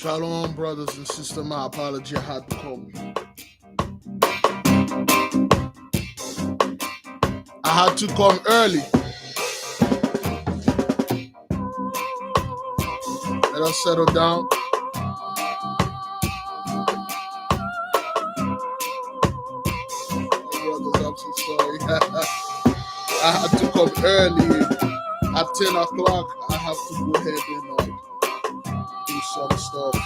Shalom, brothers and sisters. My apology, I had to come. I had to come early. Let us settle down. Brothers, I'm so sorry. I had to come early. At 10 o'clock, I have to go ahead and do some stuff.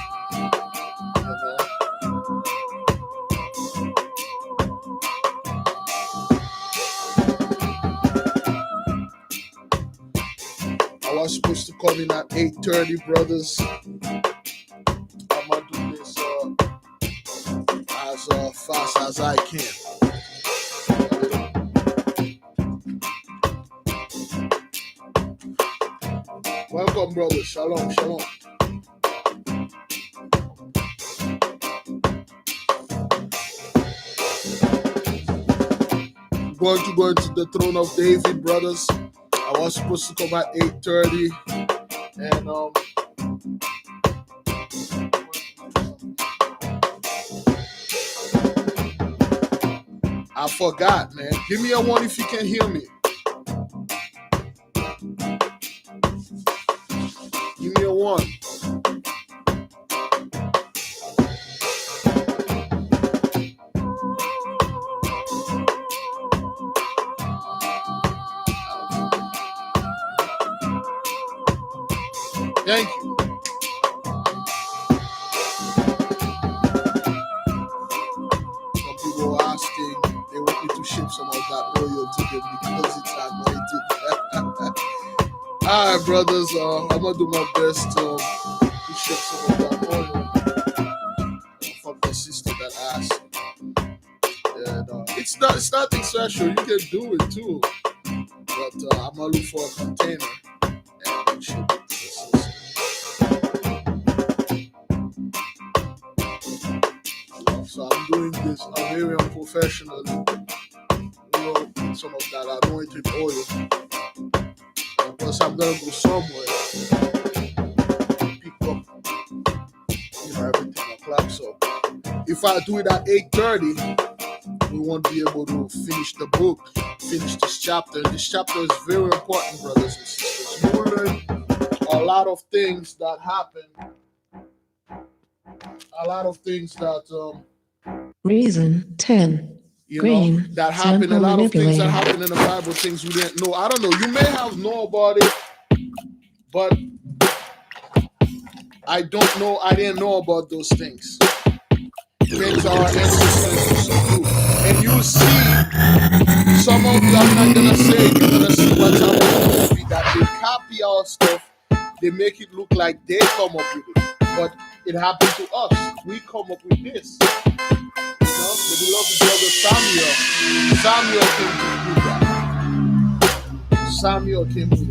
I was supposed to come in at 8:30, brothers. I'm gonna do this as fast as I can. Welcome, brothers. Shalom, shalom. Going to go into the throne of David, brothers. I was supposed to come at 8:30, and I forgot, man. Give me a one if you can hear me. Give me a one. Thank you. Some people are asking, they want me to ship some of that oil to them because it's anointed. All right, brothers, I'm going to do my best to ship some of that oil from the sister that asked. And it's nothing special. You can do it too. But I'm going to look for a container and ship it to the sister. So I'm doing this very unprofessionally, with some of that anointed oil. Because I'm gonna go somewhere, pick up, everything o'clock. So if I do it at 8:30, we won't be able to finish the book, finish this chapter. This chapter is very important, brothers and sisters. You will learn a lot of things that happen. A lot of things that Reason 10. Green, that happen. A lot of things that happen in the Bible, things we didn't know. I don't know. You may have known about it, but I don't know. I didn't know about those things. Things our ancestors used to do. And you see, some of you, I'm not going to say, you're going to see what's happening, that they copy our stuff. They make it look like they come up with it. But it happened to us. We come up with this. The beloved brother Samuel came to do that. Samuel came to do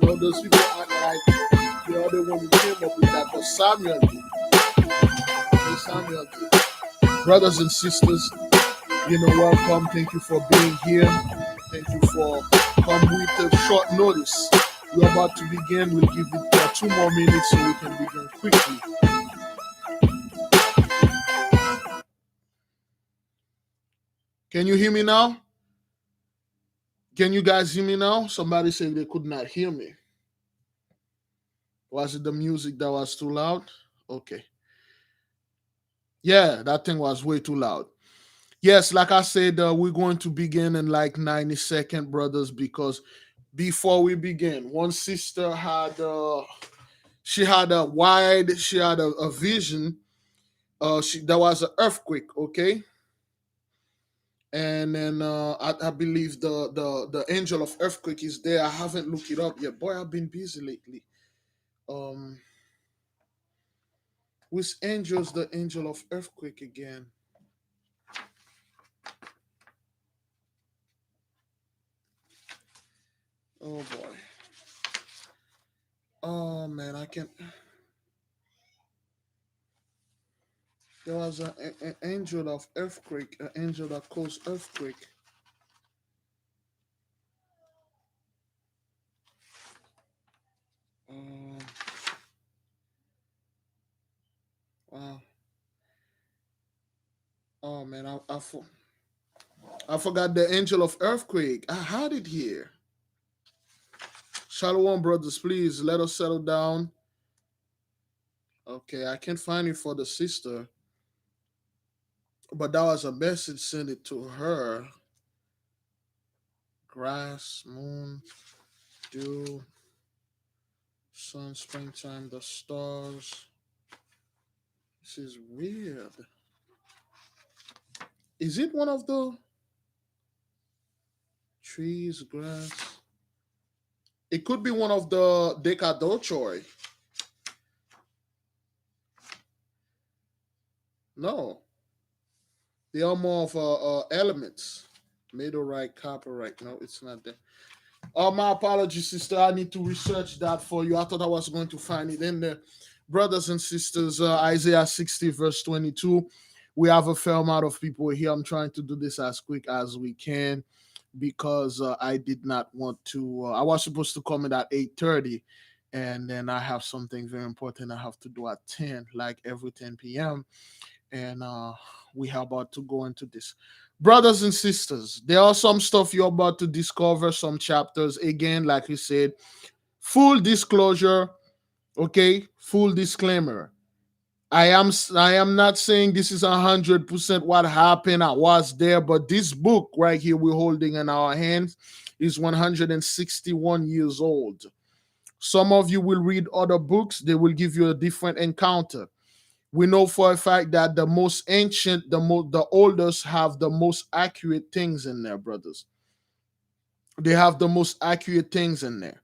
it. Those people act like the other one who came up with that, but Samuel did. Samuel did. Brothers and sisters, welcome. Thank you for being here. Thank you for coming with a short notice. We're about to begin. We'll give it 2 more minutes so we can begin quickly. Can you hear me now? Can you guys hear me now? Somebody said they could not hear me. Was it the music that was too loud? Okay. Yeah, that thing was way too loud. Yes, like I said, we're going to begin in like 90 seconds, brothers, because before we begin, one sister had a vision. There was an earthquake, okay? And then I believe the angel of earthquake is there. I haven't looked it up yet. Boy, I've been busy lately. Which angel's the angel of earthquake again? Oh boy. Oh man, I can't. There was an angel of earthquake, an angel that caused earthquake. Um, wow. Oh man, I forgot the angel of earthquake. I had it here. Shalom, brothers, please let us settle down. Okay, I can't find it for the sister, but that was a message. Send it to her. Grass, moon, dew, sun, springtime, the stars. This is weird. Is it one of the trees, grass? It could be one of the decadochoi. No, they are more of elements. Meteorite, copperite. No, it's not there. Oh, my apologies, sister. I need to research that for you. I thought I was going to find it in there. Brothers and sisters, Isaiah 60, verse 22. We have a fair amount of people here. I'm trying to do this as quick as we can because I did not want to. I was supposed to come in at 8:30, and then I have something very important I have to do at 10, like every 10 p.m. And we are about to go into this. Brothers and sisters, there are some stuff you're about to discover, some chapters. Again, like we said, full disclosure, okay, full disclaimer. I am not saying this is 100% what happened. I was there, but this book right here we're holding in our hands is 161 years old. Some of you will read other books, they will give you a different encounter. We know for a fact that the most ancient, the oldest have the most accurate things in there, brothers. They have the most accurate things in there.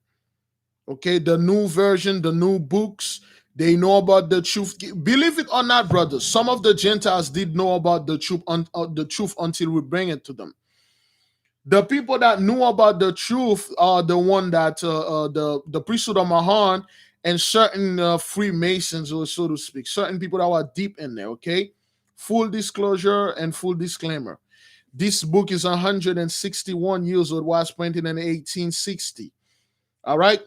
Okay, the new version, the new books, they know about the truth. Believe it or not, brothers, some of the Gentiles did know about the truth until we bring it to them. The people that knew about the truth are the one that the priesthood of Mahan and certain Freemasons, or so to speak, certain people that were deep in there. Okay, full disclosure and full disclaimer. This book is 161 years old. Was printed in 1860. All right.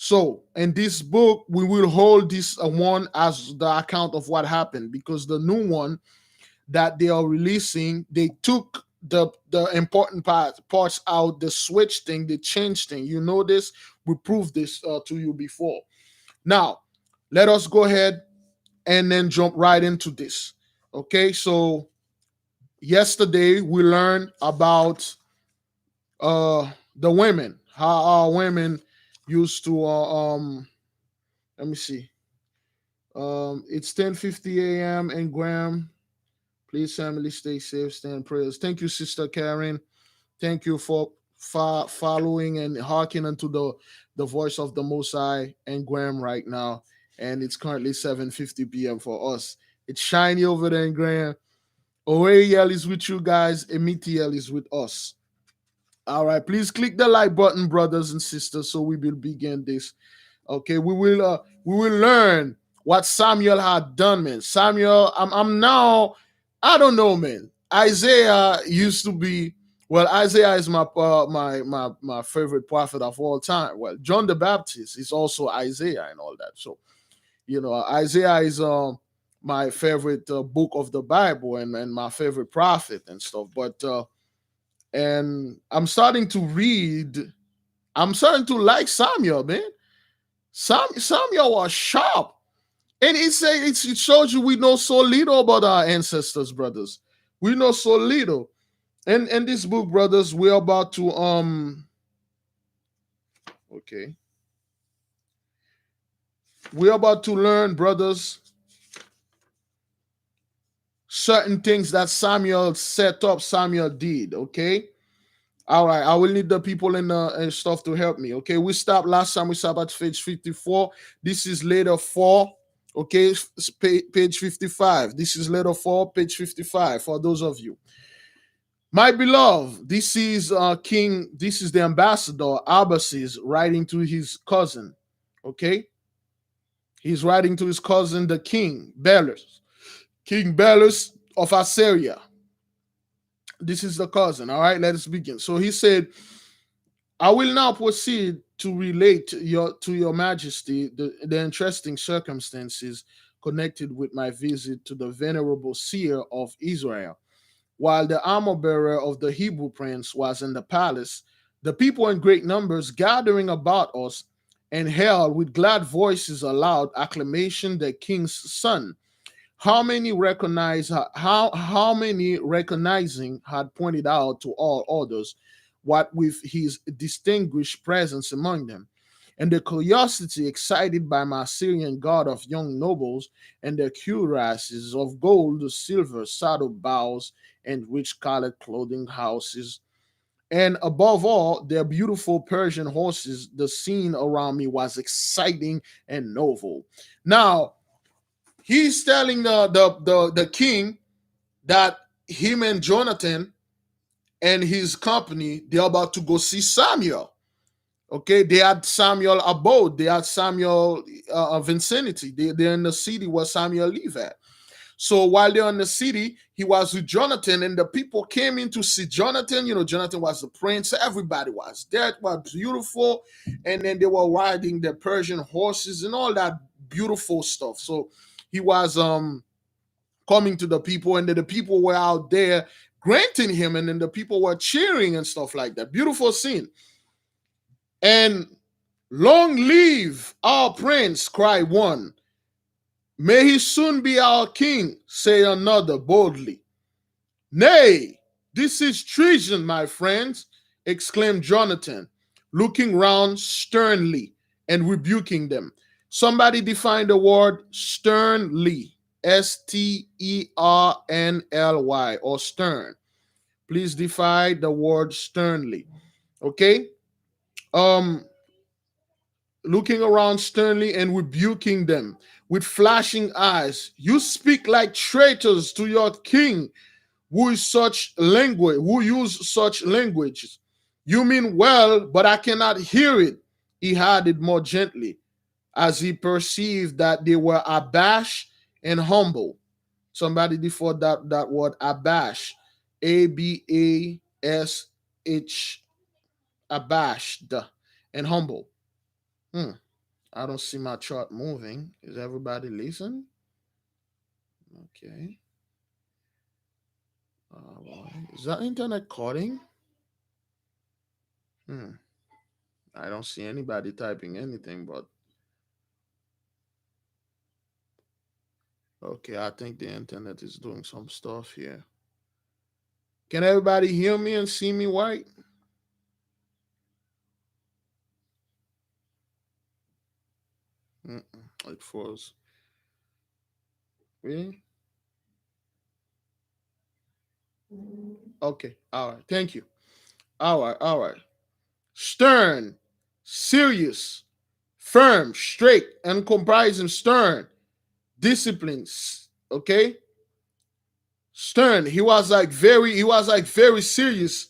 So, in this book, we will hold this one as the account of what happened because the new one that they are releasing, they took the important parts out, the switch thing, the change thing. You know this. We proved this to you before. Now, let us go ahead and then jump right into this. Okay, so yesterday we learned about the women, how our women used to let me see. It's 10:50 a.m. and Graham. Please, family, stay safe, stand prayers. Thank you, Sister Karen. Thank you for following and hearkening unto the voice of the Most High and Graham right now. And it's currently 7:50 p.m. for us. It's shiny over there in Graham. Oayel is with you guys. Emitiel is with us. All right, please click the like button, brothers and sisters, so we will begin this. Okay, we will learn what Samuel had done, man. Samuel, I'm now, I don't know, man. Isaiah used to be, well, Isaiah is my favorite prophet of all time. Well, John the Baptist is also Isaiah and all that. So Isaiah is my favorite book of the Bible and my favorite prophet and stuff. But and I'm starting to like Samuel, man. Samuel was sharp. And it shows you we know so little about our ancestors, brothers. We know so little. And in this book, brothers, we're about to okay. We're about to learn, brothers, certain things that Samuel set up, Samuel did, okay? All right, I will need the people in and stuff to help me. Okay, we stopped last time. We stopped at page 54. This is letter 4. Okay, page 55. This is letter 4, page 55. For those of you, my beloved, this is King. This is the ambassador Abbasis writing to his cousin. Okay, he's writing to his cousin, the king Belus, King Belus of Assyria. This is the cousin. All right, let us begin. So he said, I will now proceed to relate to your majesty the interesting circumstances connected with my visit to the venerable seer of Israel. While the armor bearer of the Hebrew prince was in the palace, the people in great numbers gathering about us and hailed with glad voices aloud acclamation the king's son. How many recognizing had pointed out to all others what with his distinguished presence among them, and the curiosity excited by my Syrian god of young nobles and their cuirasses of gold, silver, saddle bows, and rich colored clothing houses, and above all, their beautiful Persian horses. The scene around me was exciting and novel. Now, he's telling the king that him and Jonathan and his company, they're about to go see Samuel. Okay, they had Samuel abode, they had Samuel vicinity. They're in the city where Samuel live at. So while they're in the city, he was with Jonathan, and the people came in to see Jonathan. You know, Jonathan was the prince. Everybody was there. It was beautiful. And then they were riding their Persian horses and all that beautiful stuff. So he was coming to the people, and then the people were out there granting him, and then the people were cheering and stuff like that. Beautiful scene. And long live our prince, cried one. May he soon be our king, say another boldly. Nay, this is treason, my friends, exclaimed Jonathan, looking round sternly and rebuking them. Somebody define the word sternly. Sternly, or stern. Please define the word sternly. Okay? Looking around sternly and rebuking them with flashing eyes. You speak like traitors to your king, who use such language. You mean well, but I cannot hear it. He added more gently, as he perceived that they were abashed and humble. Somebody before that word abashed. Abash, abashed and humble. I don't see my chart moving. Is everybody listening? Okay. Is that internet calling? I don't see anybody typing anything, but okay, I think the internet is doing some stuff here. Can everybody hear me and see me white? It froze. Really? Okay. All right. Thank you. All right. All right. Stern, serious, firm, straight, and comprising stern, disciplines. Okay. Stern. He was like very serious.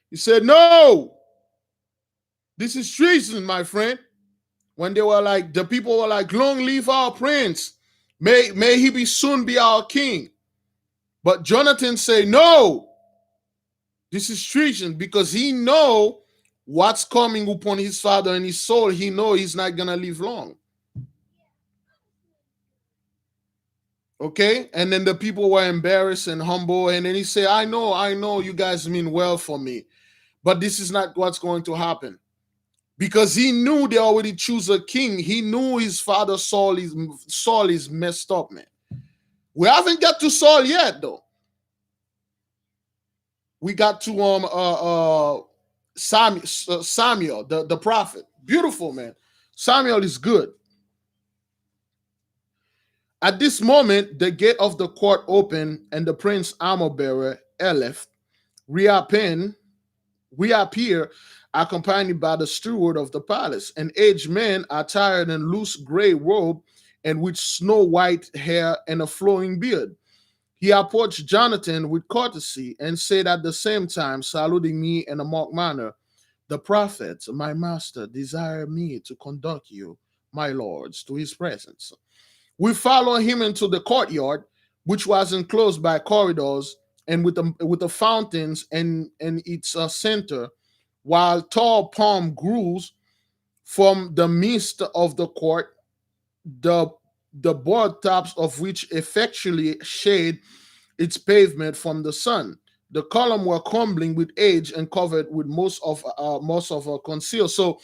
He said, "No, this is treason, my friend." When they were like, the people were like, "Long live our prince. May he be soon be our king." But Jonathan said, "No, this is treason," because he know what's coming upon his father and his soul. He know he's not gonna live long. Okay, and then the people were embarrassed and humble, and then he said, I know, you guys mean well for me, but this is not what's going to happen." Because he knew they already choose a king. He knew his father Saul is messed up, man. We haven't got to Saul yet, though. We got to Samuel, the prophet. Beautiful, man. Samuel is good. At this moment, the gate of the court opened, and the prince armor bearer Eleph reappear, accompanied by the steward of the palace, an aged man attired in loose gray robe and with snow white hair and a flowing beard. He approached Jonathan with courtesy and said at the same time, saluting me in a mock manner, "The prophet, my master, desire me to conduct you, my lords, to his presence." We followed him into the courtyard, which was enclosed by corridors and with the fountains and its center while tall palm grows from the midst of the court, the board tops of which effectually shade its pavement from the sun. The column were crumbling with age and covered with most of conceal. So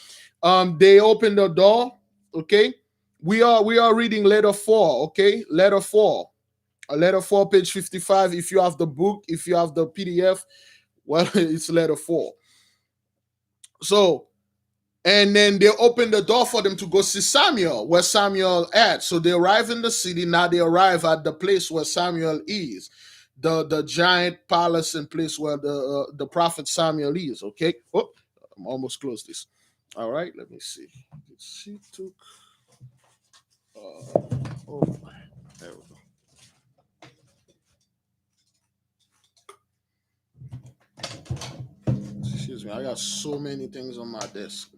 they opened the door. Okay, we are reading letter 4. Okay, letter 4, letter 4, page 55. If you have the book, if you have the PDF, well, it's letter 4. So, and then they opened the door for them to go see Samuel, where Samuel at. So they arrive in the city. Now they arrive at the place where Samuel is, the giant palace and place where the prophet Samuel is. Okay. Oh, I'm almost closed this. All right. Let me see. She took. Oh, there we go. Excuse me. I got so many things on my desk.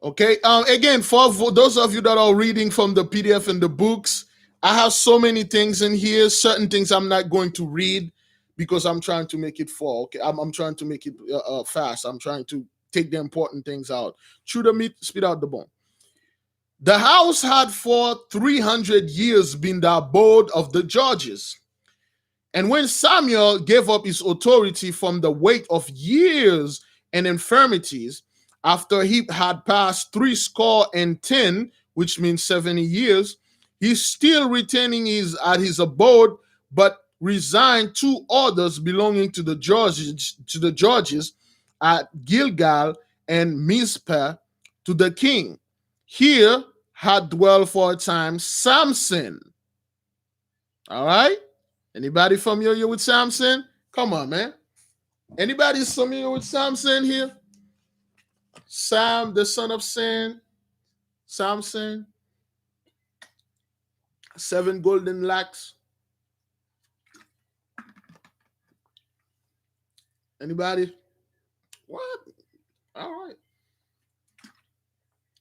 Okay. Again, for those of you that are reading from the PDF and the books, I have so many things in here. Certain things I'm not going to read because I'm trying to make it fall. Okay. I'm trying to make it fast. I'm trying to take the important things out. Chew the meat, spit out the bone. The house had for 300 years been the abode of the judges. And when Samuel gave up his authority from the weight of years and infirmities, after he had passed 70, which means 70 years, he's still retaining at his abode, but resigned 2 orders belonging to the judges at Gilgal and Mizpah to the king. Here had dwelt for a time Samson. All right? Anybody familiar with Samson? Come on, man. Anybody familiar with Samson here? Sam, the son of Sam. Samson. 7 golden locks. Anybody? What? All right.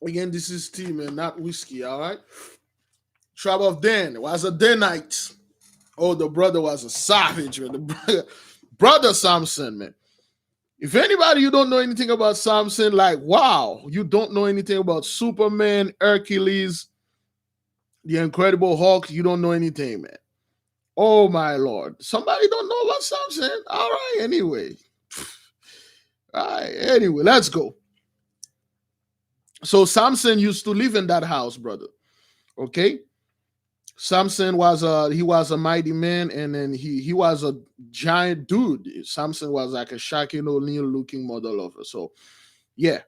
Again, this is tea, man, not whiskey, all right? Tribe of Dan was a Danite. Oh, the brother was a savage, man. The brother Samson, man. If anybody you don't know anything about Samson, like, wow, you don't know anything about Superman, Hercules, the Incredible Hulk, you don't know anything, man. Oh, my Lord. Somebody don't know about Samson? All right, anyway. All right, anyway, let's go. So Samson used to live in that house, brother. Okay? Samson was a mighty man, and then he was a giant dude. Samson was like a Shaquille O'Neal looking model of it. So yeah.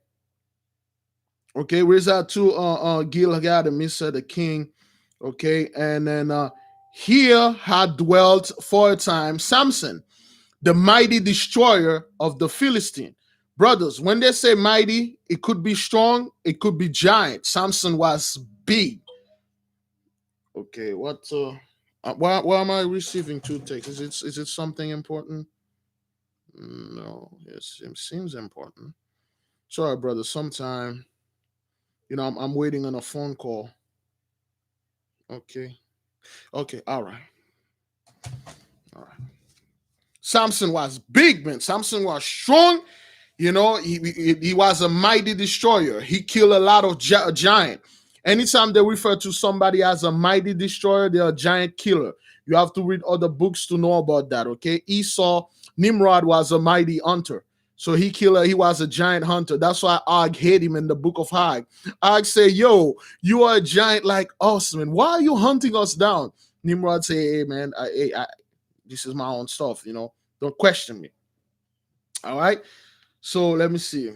Okay, where's that to Gilgal and Misa the king? Okay, and then here had dwelt for a time Samson, the mighty destroyer of the Philistine. Brothers, when they say mighty, it could be strong, it could be giant. Samson was big. Okay, why am I receiving 2 texts? Is it something important? No, it seems important. Sorry, brother. Sometime, I'm waiting on a phone call. Okay, all right. Samson was big, man. Samson was strong. He was a mighty destroyer. He killed a lot of giant. Anytime they refer to somebody as a mighty destroyer, they're a giant killer. You have to read other books to know about that, okay? Nimrod was a mighty hunter. So he was a giant hunter. That's why Og hate him in the book of Og. Og say, yo, you are a giant like us, man. Why are you hunting us down? Nimrod say, hey, man, this is my own stuff, Don't question me. All right? So let me see.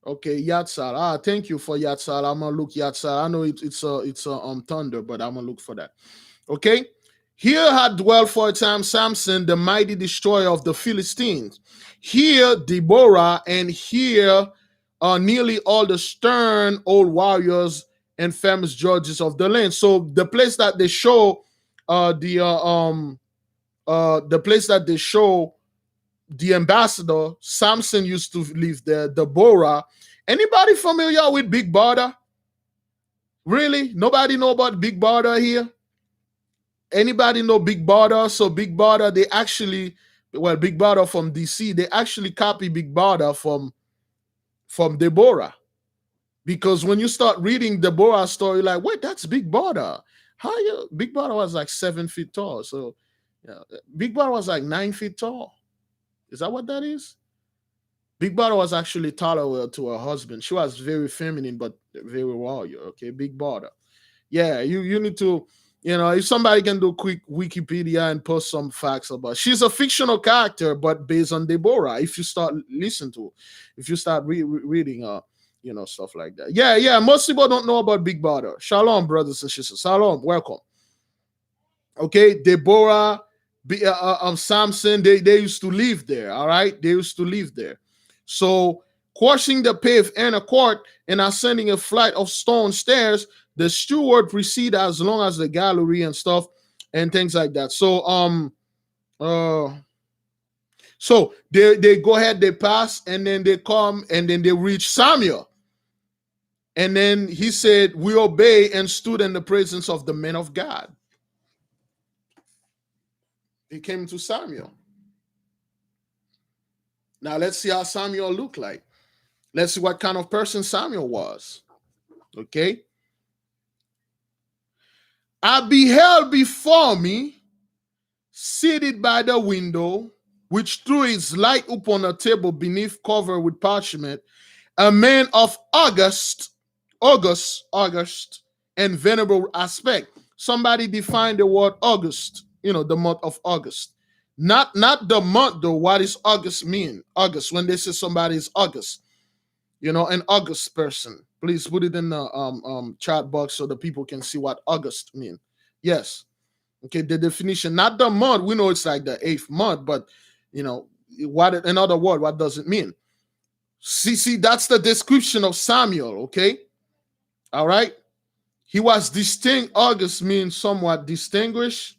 Okay, Yatsal. Thank you for Yatsal. I'm gonna look Yatsal. I know it's a thunder, but I'm gonna look for that. Okay. Here had dwelt for a time Samson, the mighty destroyer of the Philistines. Here Deborah, and here nearly all the stern old warriors and famous judges of the land. So the place that they show the place that they show the ambassador, Samson used to live there, Deborah. Anybody familiar with Big Brother? Really? Nobody know about Big Brother here? Anybody know Big Brother? So Big Brother, they actually, Big Brother from DC, they actually copy Big Brother from Deborah. Because when you start reading Deborah's story, like, wait, that's Big Brother. How you? Big Brother was like 7 feet tall. So yeah, Big Brother was like 9 feet tall. Is that what that is? Big Brother was actually taller to her husband. She was very feminine, but very warrior. Okay, Big Brother. Yeah, you need to, if somebody can do quick Wikipedia and post some facts about. She's a fictional character, but based on Deborah. If you start listening to, if you start reading, stuff like that. Yeah. Most people don't know about Big Brother. Shalom, brothers and sisters. Shalom, welcome. Okay, Deborah, Samson, they used to live there. All right, they used to live there. So, crossing the paved inner court and ascending a flight of stone stairs, the steward proceed as long as the gallery and stuff and things like that. So, so they go ahead, they pass, and then they come, and then they reach Samuel. And then he said, "We obey," and stood in the presence of the men of God. He came to Samuel. Now let's see how Samuel looked like. Let's see what kind of person Samuel was. Okay. I beheld before me, seated by the window, which threw its light upon a table beneath cover with parchment, a man of august, and venerable aspect. Somebody define the word August, the month of August. Not the month though. What does August mean? August, when they say somebody is August, an August person. Please put it in the chat box so the people can see what August mean. Yes. Okay, the definition, not the month. We know it's like the 8th month, but what in other words, what does it mean? See, that's the description of Samuel, okay? All right. He was distinct. August means somewhat distinguished.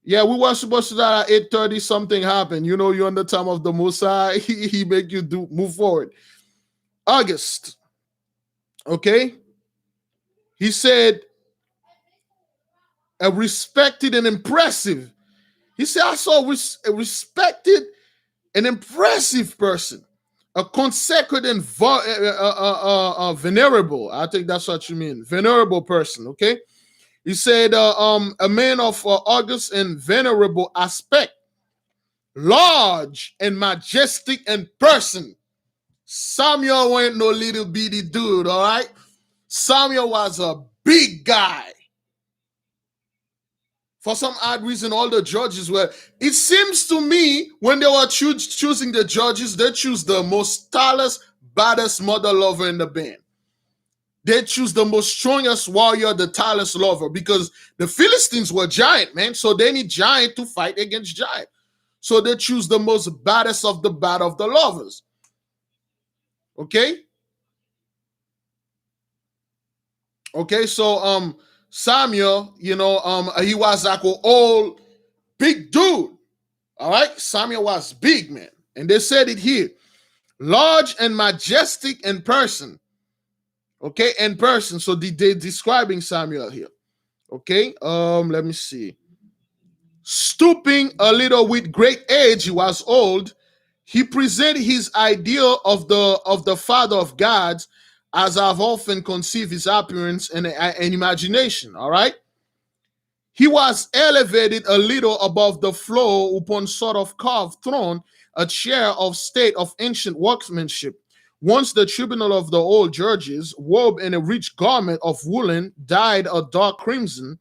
Yeah, we were supposed to die at 8:30. Something happened. You're in the time of the Most High. He make you move forward. August. Okay. He said, a respected and impressive. He said, I saw a respected and impressive person, a consecrated and venerable. I think that's what you mean. Venerable person. Okay. He said, a man of august and venerable aspect, large and majestic in person. Samuel wasn't no little bitty dude, all right? Samuel was a big guy. For some odd reason, all the judges were, it seems to me, when they were choosing the judges, they choose the most tallest, baddest mother lover in the band. They choose the most strongest warrior, the tallest lover, because the Philistines were giant, man. So they need giant to fight against giant. So they choose the most baddest of the bad of the lovers. Okay? Okay, so Samuel, he was like an old big dude. All right, Samuel was big, man. And they said it here. Large and majestic in person. Okay, in person. So they're describing Samuel here. Okay, let me see. Stooping a little with great age, he was old. He presented his ideal of the Father of gods, as I've often conceived his appearance and imagination. All right. He was elevated a little above the floor upon sort of carved throne, a chair of state of ancient workmanship. Once the tribunal of the old judges, robed in a rich garment of woolen, dyed a dark crimson,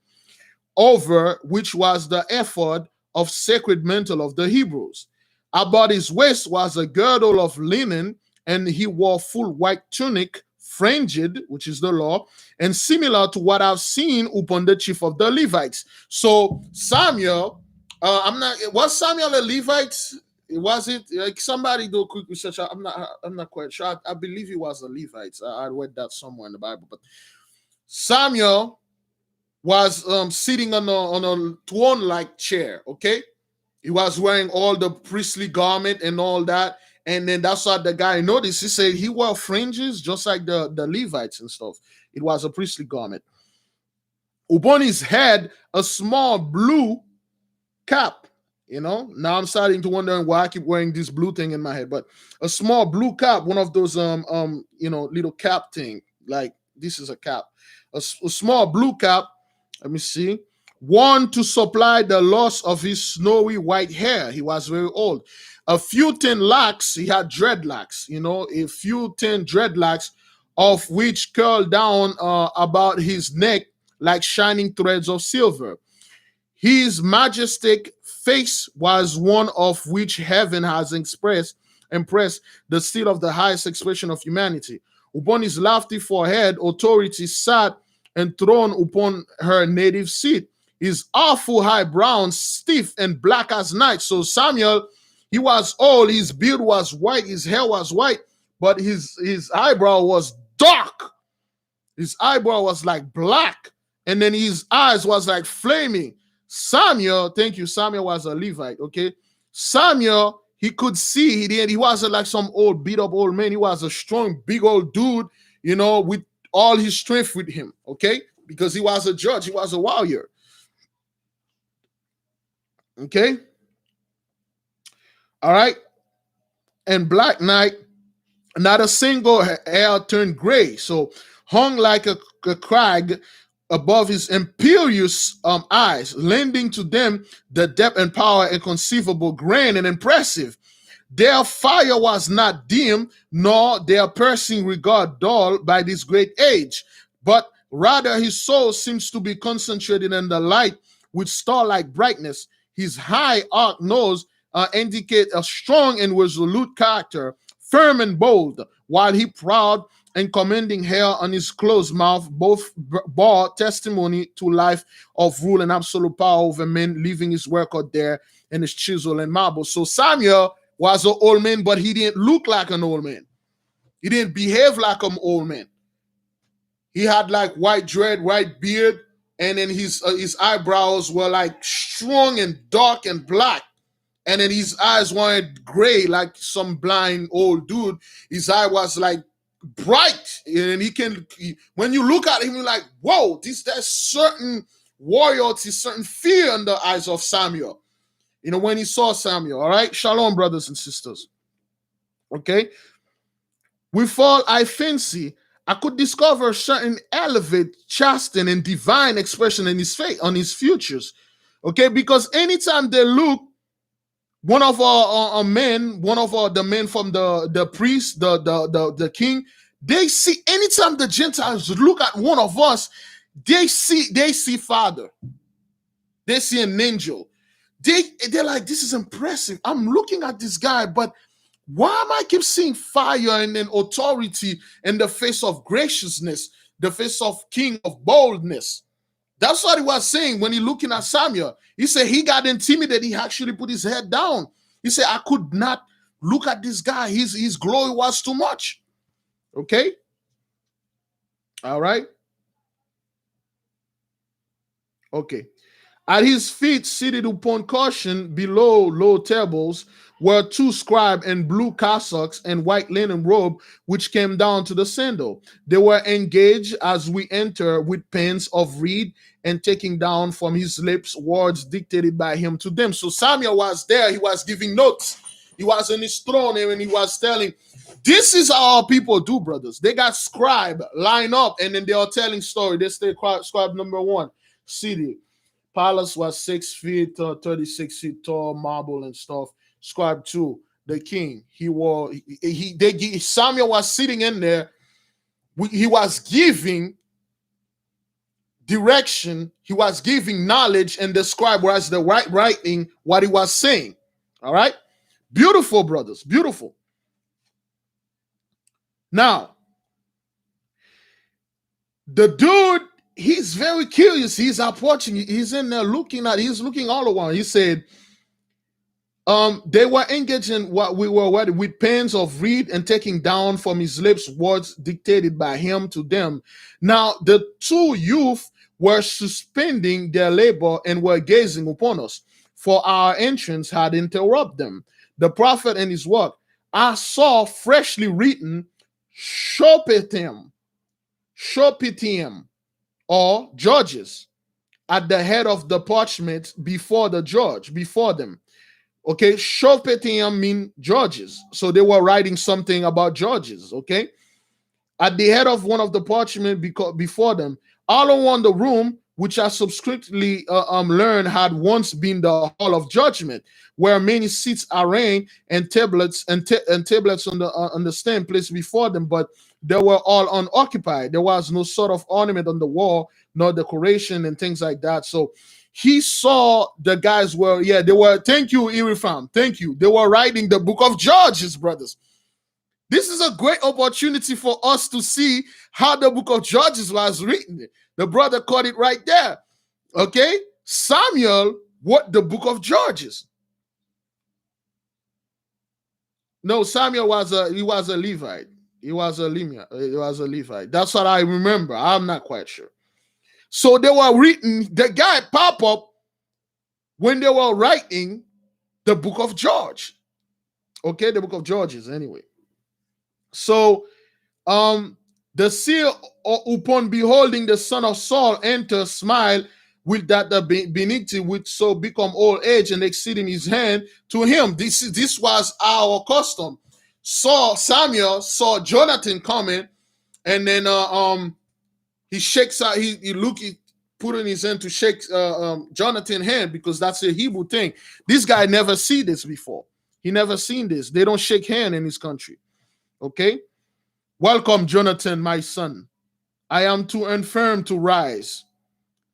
over which was the ephod of sacred mantle of the Hebrews. About his waist was a girdle of linen, and he wore full white tunic, fringed, which is the law, and similar to what I've seen upon the chief of the Levites. So Samuel, was Samuel a Levite? Was it like somebody do a quick research? I'm not quite sure. I believe he was a Levite. I read that somewhere in the Bible. But Samuel was sitting on a throne-like chair. Okay, he was wearing all the priestly garment and all that. And then that's what the guy noticed. He said he wore fringes just like the Levites and stuff. It was a priestly garment. Upon his head, a small blue cap. Now I'm starting to wonder why I keep wearing this blue thing in my head, but a small blue cap, one of those little cap thing, like this is a cap, a small blue cap. Let me see. One to supply the loss of his snowy white hair. He was very old. A few thin locks. He had dreadlocks. A few thin dreadlocks, of which curled down about his neck like shining threads of silver. His majestic face was one of which heaven has impressed the seal of the highest expression of humanity. Upon his lofty forehead, authority sat enthroned upon her native seat. His awful high brown, stiff and black as night. So Samuel, he was old, his beard was white, his hair was white, but his eyebrow was dark. His eyebrow was like black, and then his eyes was like flaming. Samuel, thank you. Samuel was a Levite, okay? Samuel, he could see. He wasn't like some old beat up old man. He was a strong, big old dude, with all his strength with him, okay? Because he was a judge. He was a warrior. Okay? All right? And black night, not a single hair turned gray. So hung like a crag above his imperious eyes, lending to them the depth and power inconceivable, grand and impressive. Their fire was not dim, nor their piercing regard dull by this great age, but rather his soul seems to be concentrated in the light with star-like brightness. His high arched nose indicate a strong and resolute character, firm and bold, while he proud and commanding hair on his closed mouth both bore testimony to life of rule and absolute power over men, leaving his record there in his chisel and marble. So Samuel was an old man, but he didn't look like an old man. He didn't behave like an old man. He had like white dread, white beard, and then his eyebrows were like strong and dark and black. And then his eyes weren't gray like some blind old dude. His eye was like bright, and when you look at him, you're like, whoa, there's certain royalty, certain fear in the eyes of Samuel. When he saw Samuel. All right, shalom, brothers and sisters. Okay, withal I fancy I could discover certain elevate, chasten, and divine expression in his face, on his features. Okay, because anytime they look, one of our men, the men from the priest, the king, they see, anytime the Gentiles look at one of us, they see Father. They see an angel. They're like, this is impressive. I'm looking at this guy, but why am I keep seeing fire and then authority in the face of graciousness, the face of king of boldness? That's what he was saying when he looking at Samuel. He said he got intimidated. He actually put his head down. He said, I could not look at this guy. His glory was too much. Okay? All right? Okay. At his feet, seated upon cushion below low tables, were two scribes in blue cassocks and white linen robe, which came down to the sandal. They were engaged as we enter with pens of reed and taking down from his lips words dictated by him to them. So Samuel was there. He was giving notes. He was on his throne and he was telling, this is how our people do, brothers. They got scribe line up and then they are telling story. They say scribe number one, seated. Palace was 6 feet, 36 feet tall, marble and stuff. Scribe 2, the king. Samuel was sitting in there. He was giving direction. He was giving knowledge, and the scribe was the writing what he was saying. All right? Beautiful, brothers. Beautiful. Now, the dude, he's very curious. He's approaching. He's in there looking all around. He said, they were engaged in what we were with pens of reed and taking down from his lips words dictated by him to them. Now the two youth were suspending their labor and were gazing upon us, for our entrance had interrupted them. The prophet and his work, I saw freshly written Shopitium, or judges. at the head of the parchment before the judge, before them. Okay, Shofetiam mean judges. So they were writing something about judges, okay? At the head of one of the parchment before them, all around the room, which I subsequently learned had once been the hall of judgment, where many seats arranged and tablets and tablets on the stand placed before them, but they were all unoccupied. There was no sort of ornament on the wall, nor decoration and things like that. So he saw the guys were, they were, thank you, Irifam, thank you. They were writing the book of Judges, brothers. This is a great opportunity for us to see how the book of Judges was written. The brother caught it right there. Okay? Samuel wrote the book of Judges. No, Samuel was a Levite. He was a Levite. That's what I remember. I'm not quite sure. So they were written, the guy pop up when they were writing the book of Judges. Okay, the book of Judges, anyway. So the seer, upon beholding the son of Saul enter, smile with that the benignity which so become old age and exceeding his hand to him. This was our custom. Samuel saw Jonathan coming, and then he shakes out. He put in his hand to shake Jonathan's hand, because that's a Hebrew thing. This guy never see this before. He never seen this. They don't shake hand in his country. Okay. Welcome, Jonathan, my son. I am too infirm to rise.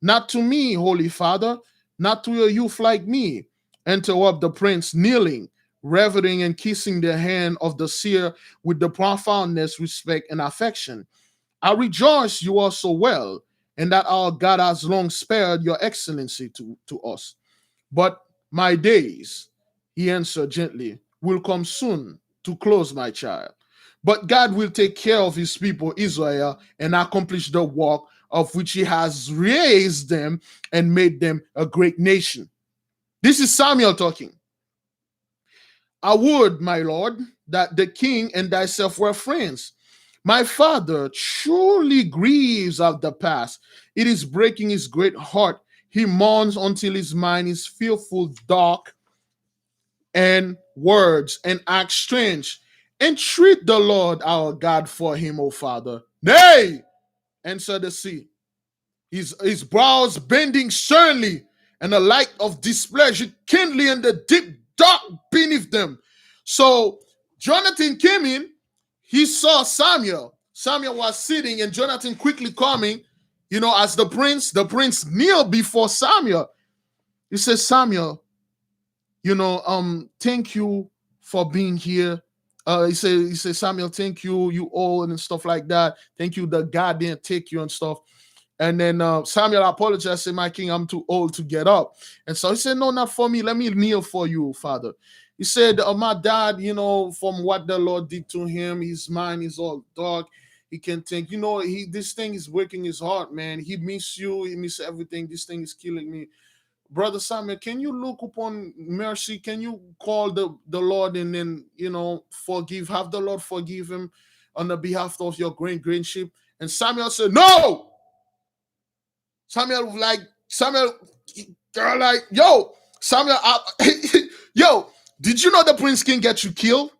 Not to me, Holy Father, not to a youth like me. Interrupt the prince, kneeling, revering and kissing the hand of the seer with the profoundness, respect, and affection. I rejoice you are so well, and that our God has long spared your excellency to us. But my days, he answered gently, will come soon to close, my child. But God will take care of his people, Israel, and accomplish the work of which he has raised them and made them a great nation. This is Samuel talking. I would, my Lord, that the king and thyself were friends. My father truly grieves of the past. It is breaking his great heart. He mourns until his mind is fearful, dark, and words and acts strange. Entreat the Lord our God for him, O Father. Nay, answered the sea, his brows bending sternly, and a light of displeasure kindling in the deep dark beneath them. So Jonathan came in, he saw Samuel. Samuel was sitting, and Jonathan quickly coming, as the prince kneeled before Samuel. He says, Samuel, thank you for being here. He said, Samuel, thank you, you old and stuff like that. Thank you, the God didn't take you and stuff. And then Samuel apologized, said, my king, I'm too old to get up. And so he said, no, not for me. Let me kneel for you, Father. He said, my dad, from what the Lord did to him, his mind is all dark. He can think, this thing is breaking his heart, man. He miss you. He miss everything. This thing is killing me. Brother Samuel, can you look upon mercy? Can you call the Lord and then, forgive? Have the Lord forgive him on the behalf of your grandship? And Samuel said, no! Samuel, yo, Samuel, yo, did you know the prince can get you killed?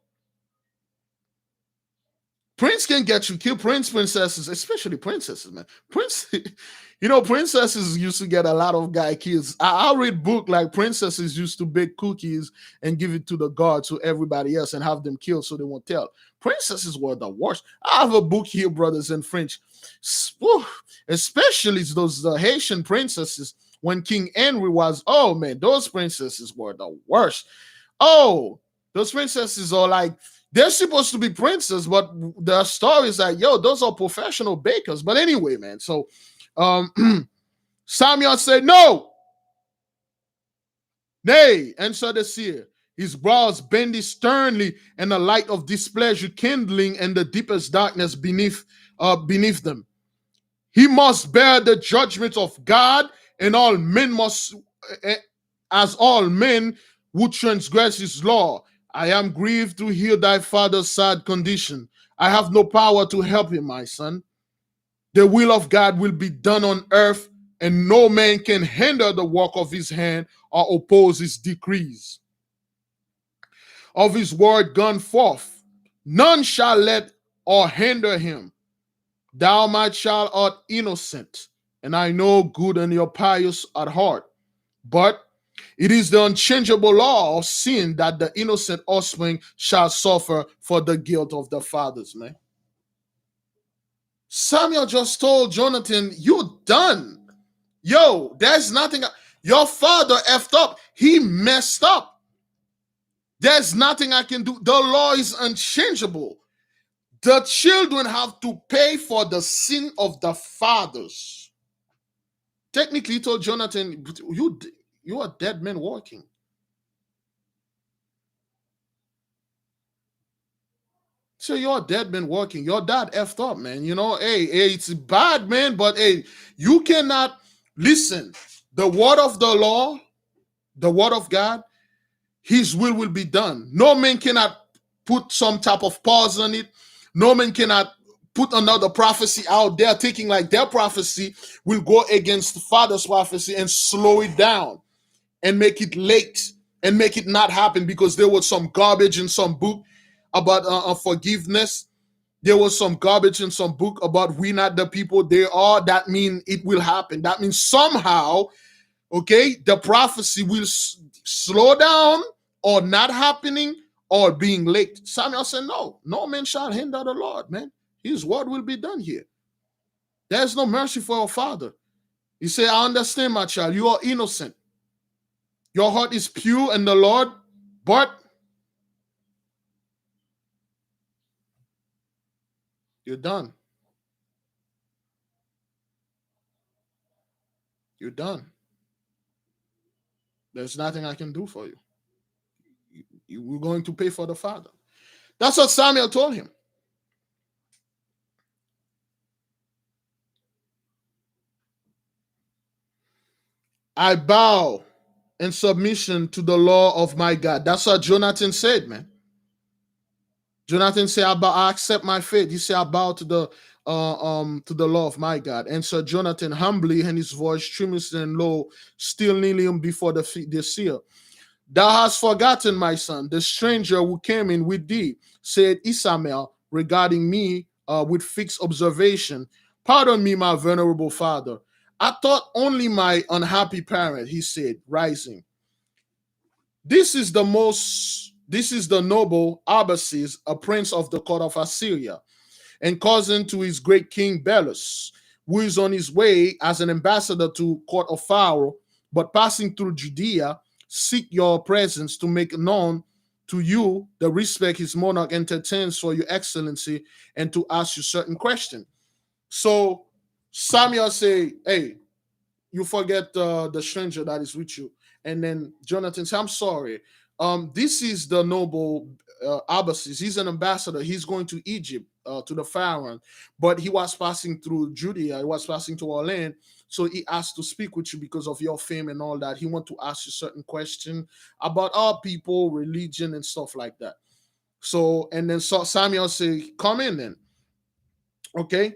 Prince can get you killed. Princesses, especially princesses, man. Princesses used to get a lot of guy kills. I read book like princesses used to bake cookies and give it to the guards, to everybody else, and have them killed so they won't tell. Princesses were the worst. I have a book here, brothers, in French. Especially those Haitian princesses. When King Henry was, oh man, those princesses were the worst. Oh, those princesses are like, they're supposed to be princes, but the story is like, yo, those are professional bakers. But anyway, man, so Samuel said, no. Nay, answered the seer, his brows bending sternly, and a light of displeasure kindling in the deepest darkness beneath them. He must bear the judgment of God, and all men must, as all men who transgress his law. I am grieved to hear thy father's sad condition. I have no power to help him, my son. The will of God will be done on earth and no man can hinder the work of his hand or oppose his decrees. Of his word gone forth, none shall let or hinder him. Thou, my child, art innocent, and I know good and you're pious at heart. But it is the unchangeable law of sin that the innocent offspring shall suffer for the guilt of the fathers, man. Samuel just told Jonathan, you're done. Yo, there's nothing. Your father effed up. He messed up. There's nothing I can do. The law is unchangeable. The children have to pay for the sin of the fathers. Technically, he told Jonathan, you are dead men walking. So you're a dead man walking. Your dad effed up, man. You know, hey, it's bad, man, but hey, you cannot listen. The word of the law, the word of God, his will be done. No man cannot put some type of pause on it. No man cannot put another prophecy out there thinking like their prophecy will go against the father's prophecy and slow it down and make it late and make it not happen because there was some garbage in some book about forgiveness. There was some garbage in some book about we not the people they are. That means it will happen. That means somehow, okay, the prophecy will slow down or not happening or being late. Samuel said, no man shall hinder the Lord, man. His word will be done here. There's no mercy for our father. He said, I understand, my child. You are innocent. Your heart is pure in the Lord, but you're done. You're done. There's nothing I can do for you. We're going to pay for the father. That's what Samuel told him. I bow in submission to the law of my God. That's what Jonathan said, man. Jonathan said, I accept my fate. He said, I bow to the law of my God. And so Jonathan humbly and his voice tremulous and low, still kneeling before the seer. Thou hast forgotten, my son, the stranger who came in with thee, said Isamael, regarding me with fixed observation. Pardon me, my venerable father. I thought only my unhappy parent, he said, rising. This is the noble Arbaces, a prince of the court of Assyria, and cousin to his great king Belus, who is on his way as an ambassador to court of Pharaoh, but passing through Judea, seek your presence to make known to you the respect his monarch entertains for your excellency and to ask you certain questions. So Samuel say, hey, you forget the stranger that is with you. And then Jonathan said, I'm sorry. This is the noble Abbasis. He's an ambassador. He's going to Egypt, to the Pharaoh. But he was passing through Judea. He was passing to our land. So he asked to speak with you because of your fame and all that. He want to ask you certain question about our people, religion, and stuff like that. So, and then Samuel said, come in then. Okay.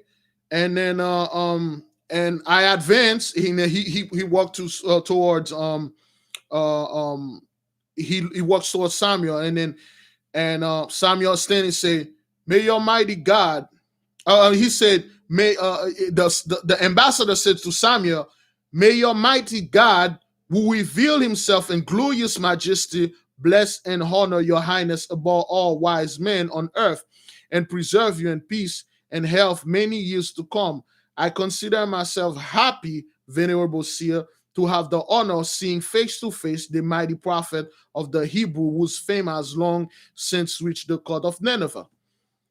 And then and I advanced. He walked towards he walks towards Samuel, and then Samuel standing say, "May your mighty God." He said, "May the ambassador said to Samuel, may your mighty God, who reveal himself in glorious majesty, bless and honor your highness above all wise men on earth, and preserve you in peace and health many years to come. I consider myself happy, venerable seer, to have the honor of seeing face to face the mighty prophet of the Hebrew, whose fame has long since reached the court of Nineveh."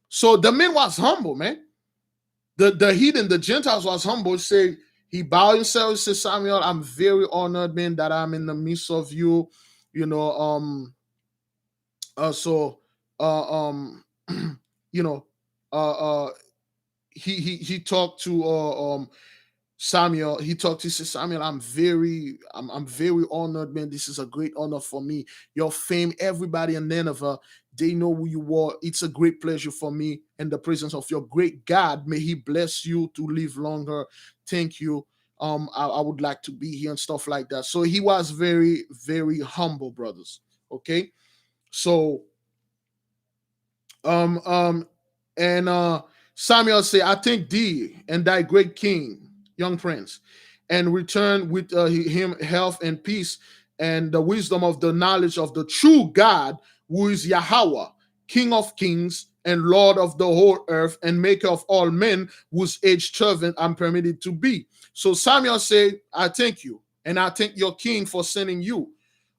So the man was humble, man. The heathen, the Gentiles was humble. Say he bowed himself. He said, Samuel, I'm very honored, man, that I'm in the midst of you. You know, so you know, he talked to Samuel. He talked. He said, Samuel, I'm very honored, man. This is a great honor for me. Your fame, everybody in Nineveh, they know who you are. It's a great pleasure for me in the presence of your great God. May He bless you to live longer. Thank you. I would like to be here and stuff like that. So he was very, very humble, brothers. Okay. So um um and Samuel say, I think thee and thy great king, young prince, and return with him health and peace and the wisdom of the knowledge of the true God, who is YAHAWAH, King of kings and Lord of the whole earth, and maker of all men, whose age servant I'm permitted to be. So Samuel said, I thank you, and I thank your king for sending you.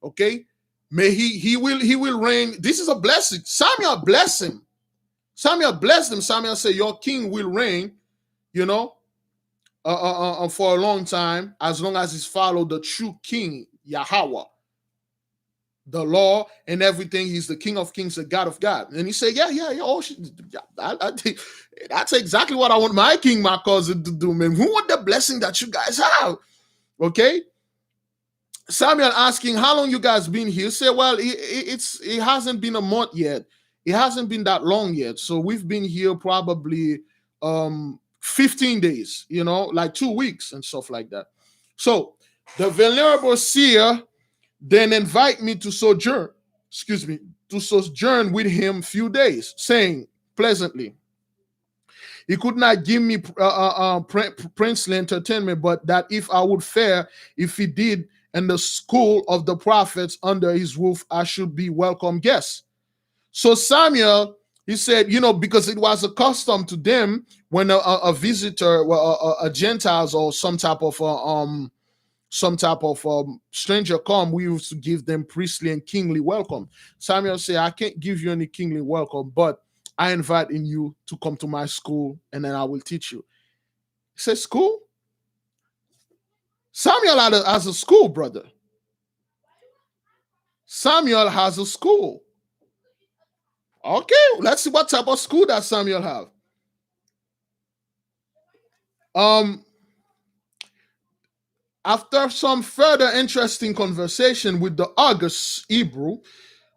Okay, may he will reign. This is a blessing. Samuel blessed him. Samuel blessed him. Samuel said, your king will reign, you know, for a long time, as long as he's followed the true king, YAHAWAH, the law and everything. He's the King of kings, the God of God. And he said, yeah. Oh, I think that's exactly what I want my king, my cousin, to do, man. Who want the blessing that you guys have? Okay. Samuel asking, how long you guys been here? Say, well, it hasn't been a month yet. It hasn't been that long yet. So we've been here probably 15 days, like 2 weeks and stuff like that. So the venerable seer then invite me to sojourn with him few days, saying pleasantly, he could not give me princely entertainment, but that if I would fare, if he did, in the school of the prophets under his roof, I should be welcome guest. So Samuel, he said, because it was a custom to them when a visitor, a Gentiles or some type of stranger come, we used to give them priestly and kingly welcome. Samuel said, I can't give you any kingly welcome, but I invite you to come to my school and then I will teach you. He said, school? Samuel has a school, brother. Samuel has a school. Okay, let's see what type of school that Samuel have. After some further interesting conversation with the august Hebrew,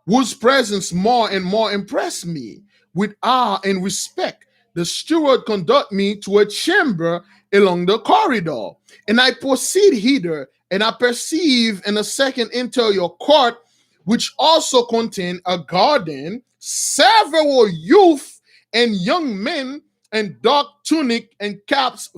whose presence more and more impressed me with awe and respect, the steward conduct me to a chamber along the corridor, and I proceed hither, and I perceive in a second interior court, which also contained a garden, several youth and young men in dark tunic and caps,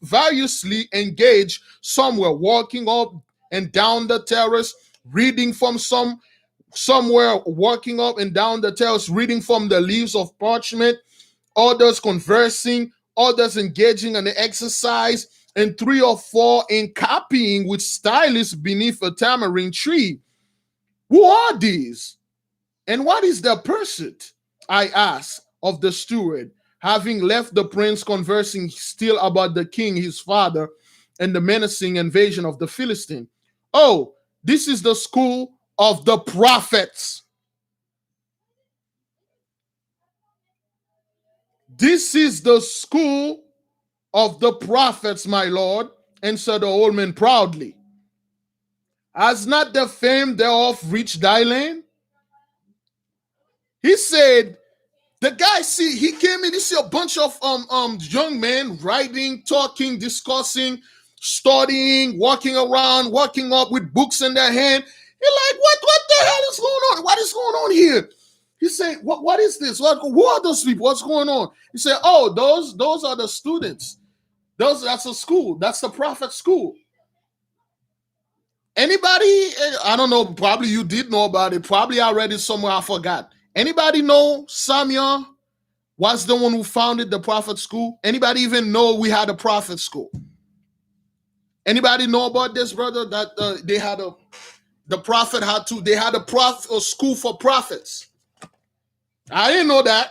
variously engaged. Some were walking up and down the terrace, reading from somewhere, walking up and down the terrace, reading from the leaves of parchment, others conversing, others engaging in the exercise, and 3 or 4 in copying with stylus beneath a tamarind tree. Who are these? And what is their pursuit? I asked of the steward, having left the prince conversing still about the king, his father, and the menacing invasion of the Philistine. Oh, this is the school of the prophets. This is the school of the prophets, my lord, answered the old man proudly. Has not the fame thereof reached thy land? He said, the guy, he came in, he see a bunch of young men writing, talking, discussing, studying, walking around, walking up with books in their hand. He like, what the hell is going on? What is going on here? He said, what is this? Who are those people? What's going on? He said, oh, those are the students. That's a school. That's the prophet school. Anybody, I don't know, probably you did know about it. Probably I read it somewhere, I forgot. Anybody know Samuel was the one who founded the prophet school? Anybody even know we had a prophet school? Anybody know about this, brother? That they had a school for prophets. I didn't know that.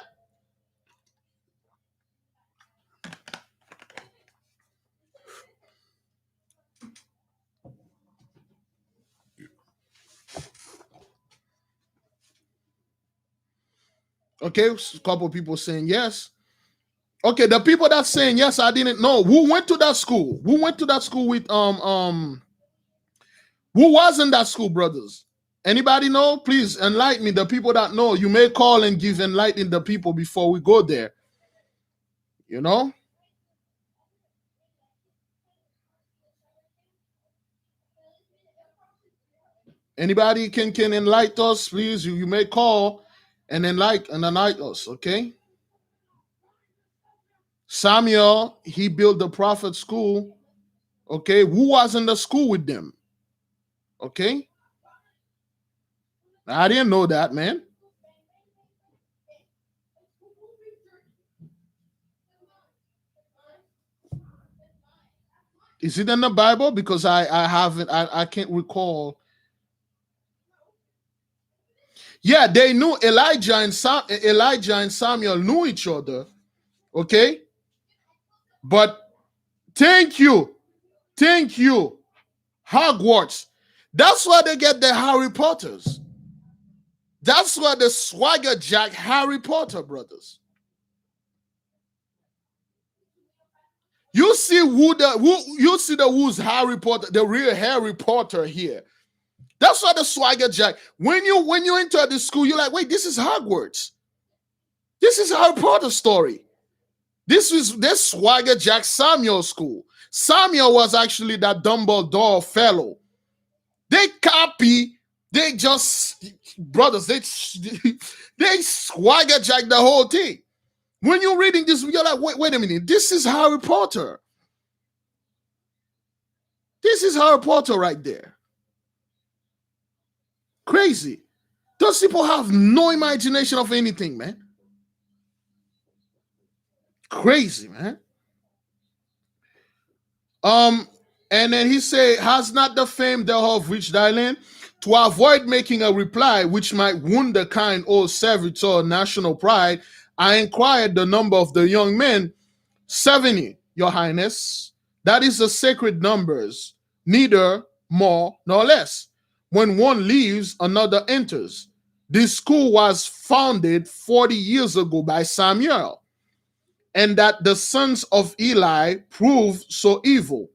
Okay, a couple of people saying yes. Okay, the people that's saying yes, I didn't know. Who went to that school? Who went to that school with who was in that school, brothers? Anybody know? Please enlighten me. The people that know, you may call and give enlighten the people before we go there. Anybody can enlighten us, please? You may call and enlighten us, okay? Samuel, he built the prophet school, okay? Who was in the school with them? Okay? I didn't know that, man. Is it in the Bible? Because I haven't, I can't recall. Yeah, they knew Elijah and Samuel knew each other. Okay? But thank you. Hogwarts. That's where they get the Harry Potters. That's where the swagger jack Harry Potter brothers. You see who's Harry Potter, the real Harry Potter here. That's why the swagger jack. When you enter the school, you're like, wait, this is Hogwarts. This is Harry Potter story. This swagger jack Samuel school. Samuel was actually that Dumbledore fellow. They copy. They just brothers. They swagger jack the whole thing. When you're reading this, you're like, wait a minute. This is Harry Potter. This is Harry Potter right there. Crazy. Those people have no imagination of anything, man. Crazy, man. And then he say, has not the fame thereof reached thy land? To avoid making a reply which might wound the kind old servitor national pride, I inquired the number of the young men. 70, your highness. That is the sacred numbers, neither more nor less. When one leaves, another enters. This school was founded 40 years ago by Samuel, and that the sons of Eli proved so evil,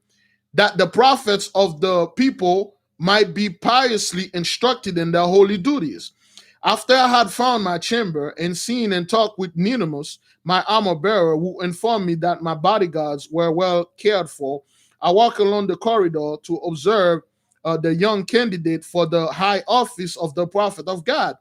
that the prophets of the people might be piously instructed in their holy duties. After I had found my chamber and seen and talked with Nicodemus, my armor bearer, who informed me that my bodyguards were well cared for, I walked along the corridor to observe the young candidate for the high office of the prophet of God.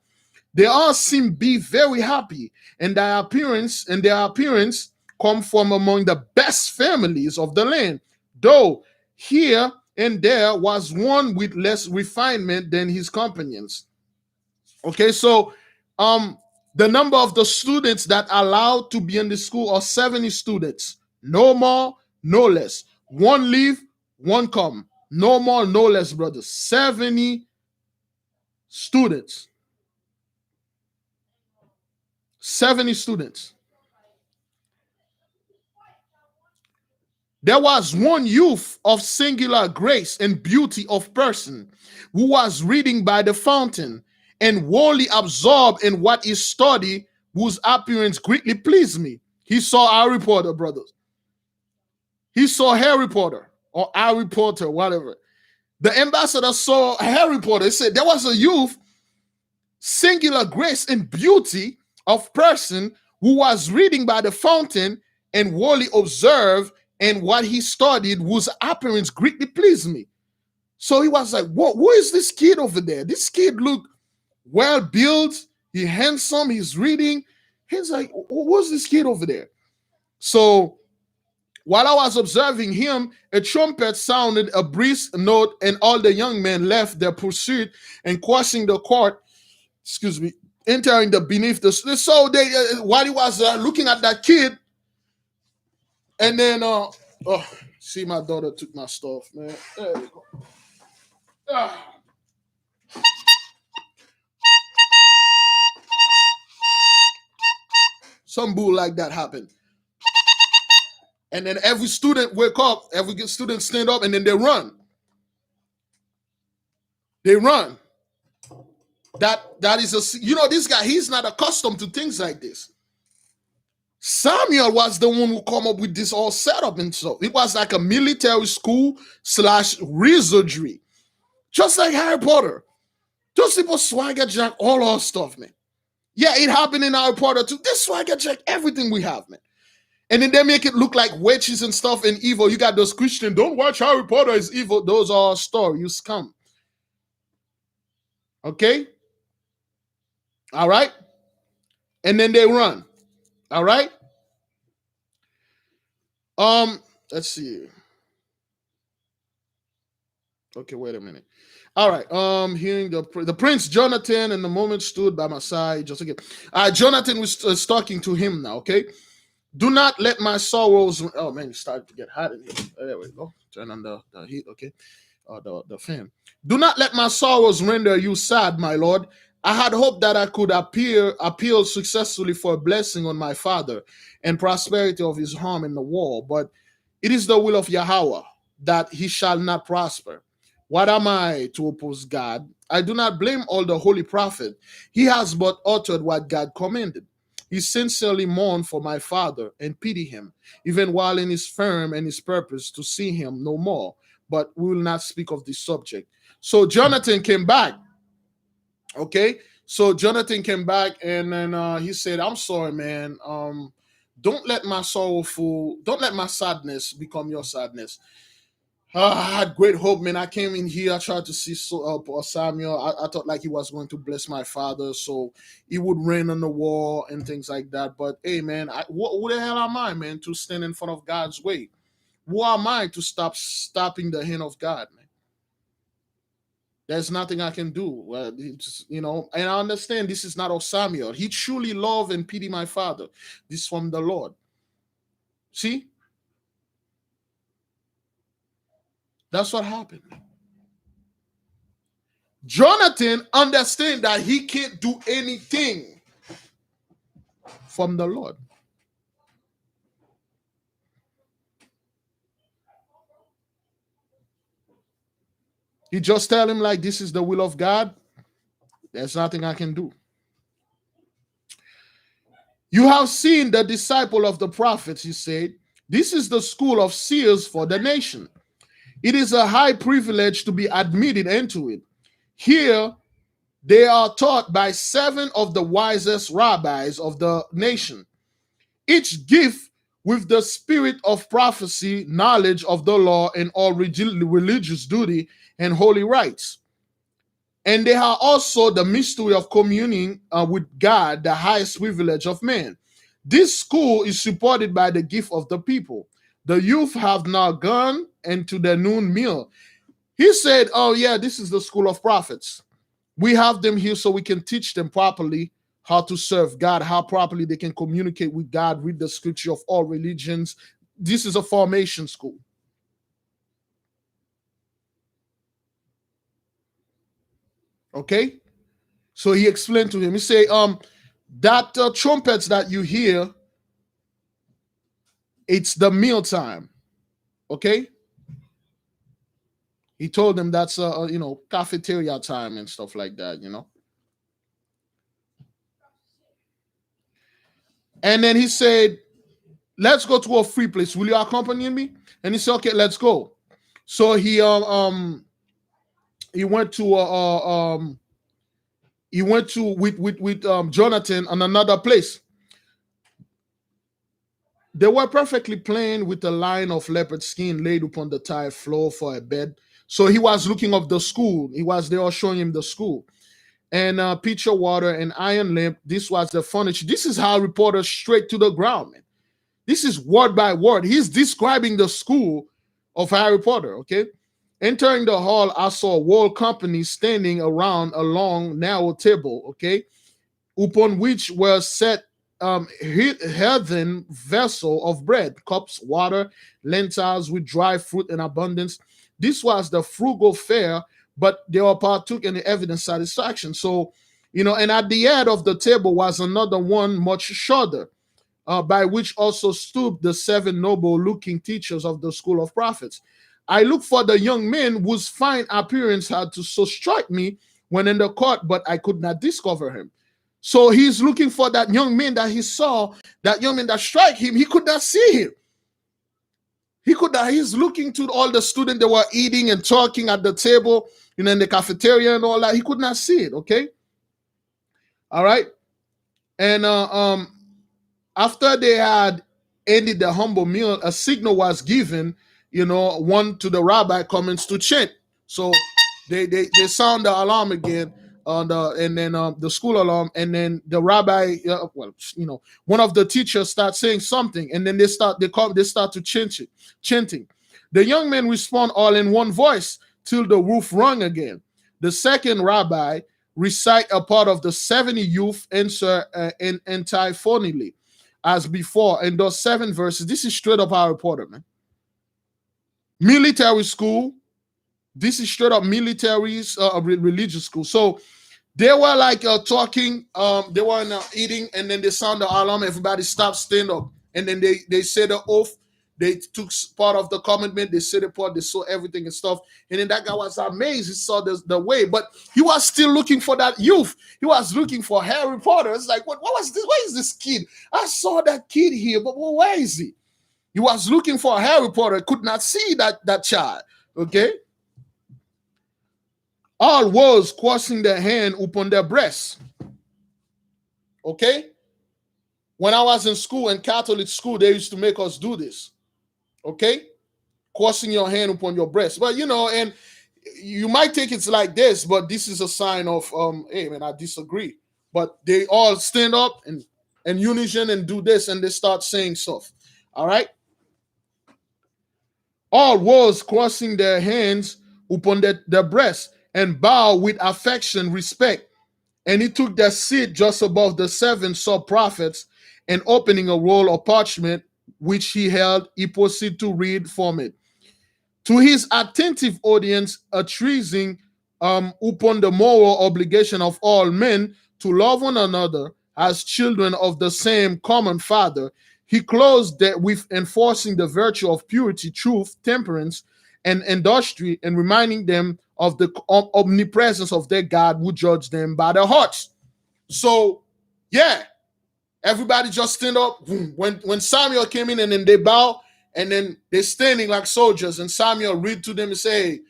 They all seem be very happy, and their appearance come from among the best families of the land, though here and there was one with less refinement than his companions. Okay, so the number of the students that are allowed to be in the school are 70 students. No more, no less. One leave, one come. No more, no less, brothers. 70 students. 70 students. There was one youth of singular grace and beauty of person who was reading by the fountain and wholly absorbed in what he studied, whose appearance greatly pleased me. He saw Harry Potter, brothers. He saw Harry Potter or Harry Potter, whatever. The ambassador saw Harry Potter. He said there was a youth, singular grace and beauty of person who was reading by the fountain and wholly observed, and what he studied, whose appearance greatly pleased me. So he was like, "What? Who is this kid over there? This kid look well built. He's handsome. He's reading." He's like, "Who's this kid over there?" So while I was observing him, a trumpet sounded a brisk note, and all the young men left their pursuit and crossing the court. Entering the beneath the. So they, while he was looking at that kid. And then, see, my daughter took my stuff, man. There we go. Some bull like that happened. And then every student wake up, every student stand up, and then they run. They run. That is this guy, he's not accustomed to things like this. Samuel was the one who come up with this all setup and stuff. It was like a military school / wizardry. Just like Harry Potter. Those people swagger jack all our stuff, man. Yeah, it happened in Harry Potter too. They swagger jack everything we have, man. And then they make it look like witches and stuff and evil. You got those Christians, don't watch Harry Potter, it's evil. Those are stories, you scum. Okay? All right? And then they run. All right? Let's see. Okay, wait a minute. All right. Hearing the prince Jonathan, and the moment stood by my side. Just again. Jonathan was talking to him now. Okay. Do not let my sorrows. Oh man, it started to get hot in here. There we go. Turn on the heat. Okay. The fan. Do not let my sorrows render you sad, my lord. I had hoped that I could appeal successfully for a blessing on my father and prosperity of his home in the war, but it is the will of YAHAWAH that he shall not prosper. What am I to oppose God? I do not blame all the holy prophet. He has but uttered what God commanded. He sincerely mourned for my father and pity him, even while in his firm and his purpose to see him no more. But we will not speak of this subject. So Jonathan came back. Okay. So Jonathan came back, and then he said, I'm sorry, man. Don't let my sadness become your sadness. I had great hope, man. I came in here. I tried to see Samuel. I thought like he was going to bless my father, so he would reign on the wall and things like that. But hey, man, who the hell am I, man, to stand in front of God's way? Who am I to stopping the hand of God, man? There's nothing I can do. And I understand this is not of Samuel. He truly loved and pity my father. This is from the Lord. See? That's what happened. Jonathan understand that he can't do anything from the Lord. He just tell him like, this is the will of God. There's nothing I can do. You have seen the disciple of the prophets, he said. This is the school of seers for the nation. It is a high privilege to be admitted into it. Here, they are taught by 7 of the wisest rabbis of the nation, each gift with the spirit of prophecy, knowledge of the law, and all religious duty and holy rites. And they are also the mystery of communing with God, the highest privilege of man. This school is supported by the gift of the people. The youth have now gone into the noon meal. He said, oh yeah, this is the school of prophets. We have them here so we can teach them properly how to serve God, how properly they can communicate with God, read the scripture of all religions. This is a formation school. Okay? So he explained to him, he said, that trumpets that you hear, it's the meal time. Okay? He told them that's cafeteria time and stuff like that. And then he said, let's go to a free place. Will you accompany me? And he said, okay, let's go. So he went to with Jonathan on another place. They were perfectly plain with a line of leopard skin laid upon the tile floor for a bed. So he was looking up the school. They were showing him the school. And pitcher water and iron lamp. This was the furniture. This is how reporters straight to the ground, man. This is word by word. He's describing the school of Harry Potter, okay? Entering the hall, I saw a whole company standing around a long, narrow table, okay, upon which were set heathen vessel of bread, cups, water, lentils with dry fruit in abundance. This was the frugal fare, but they all partook in the evident satisfaction. So, and at the head of the table was another one much shorter, by which also stood the 7 noble-looking teachers of the school of prophets. I looked for the young man whose fine appearance had to so strike me when in the court, but I could not discover him. So he's looking for that young man that he saw, that young man that struck him. He could not see him. He's looking to all the students that were eating and talking at the table, in the cafeteria and all that. He could not see it, okay? All right. And after they had ended the humble meal, a signal was given, one to the rabbi comments to chant. So they sound the alarm again. and then the school alarm, and then the rabbi, one of the teachers starts saying something, and then they start to chanting. The young men respond all in one voice till the roof rung again. The second rabbi recite a part of the 70 youth answer antiphonally as before, and those 7 verses. This is straight up our reporter, man. Military school. This is straight up military religious school. So they were like talking. They were eating, and then they sound the alarm. Everybody stopped, stand up, and then they said the oath. They took part of the commandment. They said the part. They saw everything and stuff. And then that guy was amazed. He saw the way, but he was still looking for that youth. He was looking for Harry Potter. It's like, what was this? Where is this kid? I saw that kid here, but where is he? He was looking for Harry Potter. Could not see that child. Okay. All was crossing their hand upon their breasts. Okay? When I was in school, in Catholic school, they used to make us do this. Okay? Crossing your hand upon your breast. But, and you might think it's like this, but this is a sign of, hey, man, I disagree. But they all stand up and unison and do this, and they start saying stuff. All right? All was crossing their hands upon their breasts, and bow with affection, respect. And he took their seat just above the 7 sub-prophets, and opening a roll of parchment which he held, he proceeded to read from it. To his attentive audience, treating upon the moral obligation of all men to love one another as children of the same common Father, he closed that with enforcing the virtue of purity, truth, temperance, and industry, and reminding them of the omnipresence of their God who judged them by their hearts. So, yeah, everybody just stand up. When Samuel came in, and then they bow, and then they're standing like soldiers, and Samuel read to them and say,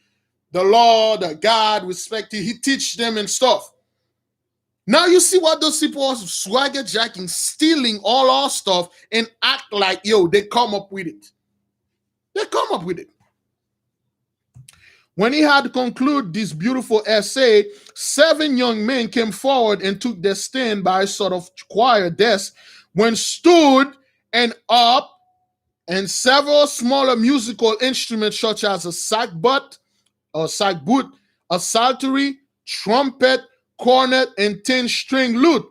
the Lord, the God, respect it. He teach them and stuff. Now you see what those people are swagger jacking, stealing all our stuff, and act like, they come up with it. They come up with it. When he had concluded this beautiful essay, 7 young men came forward and took their stand by a sort of choir desk, when stood and up, and several smaller musical instruments such as a sackbut, a psaltery, trumpet, cornet, and 10-string lute.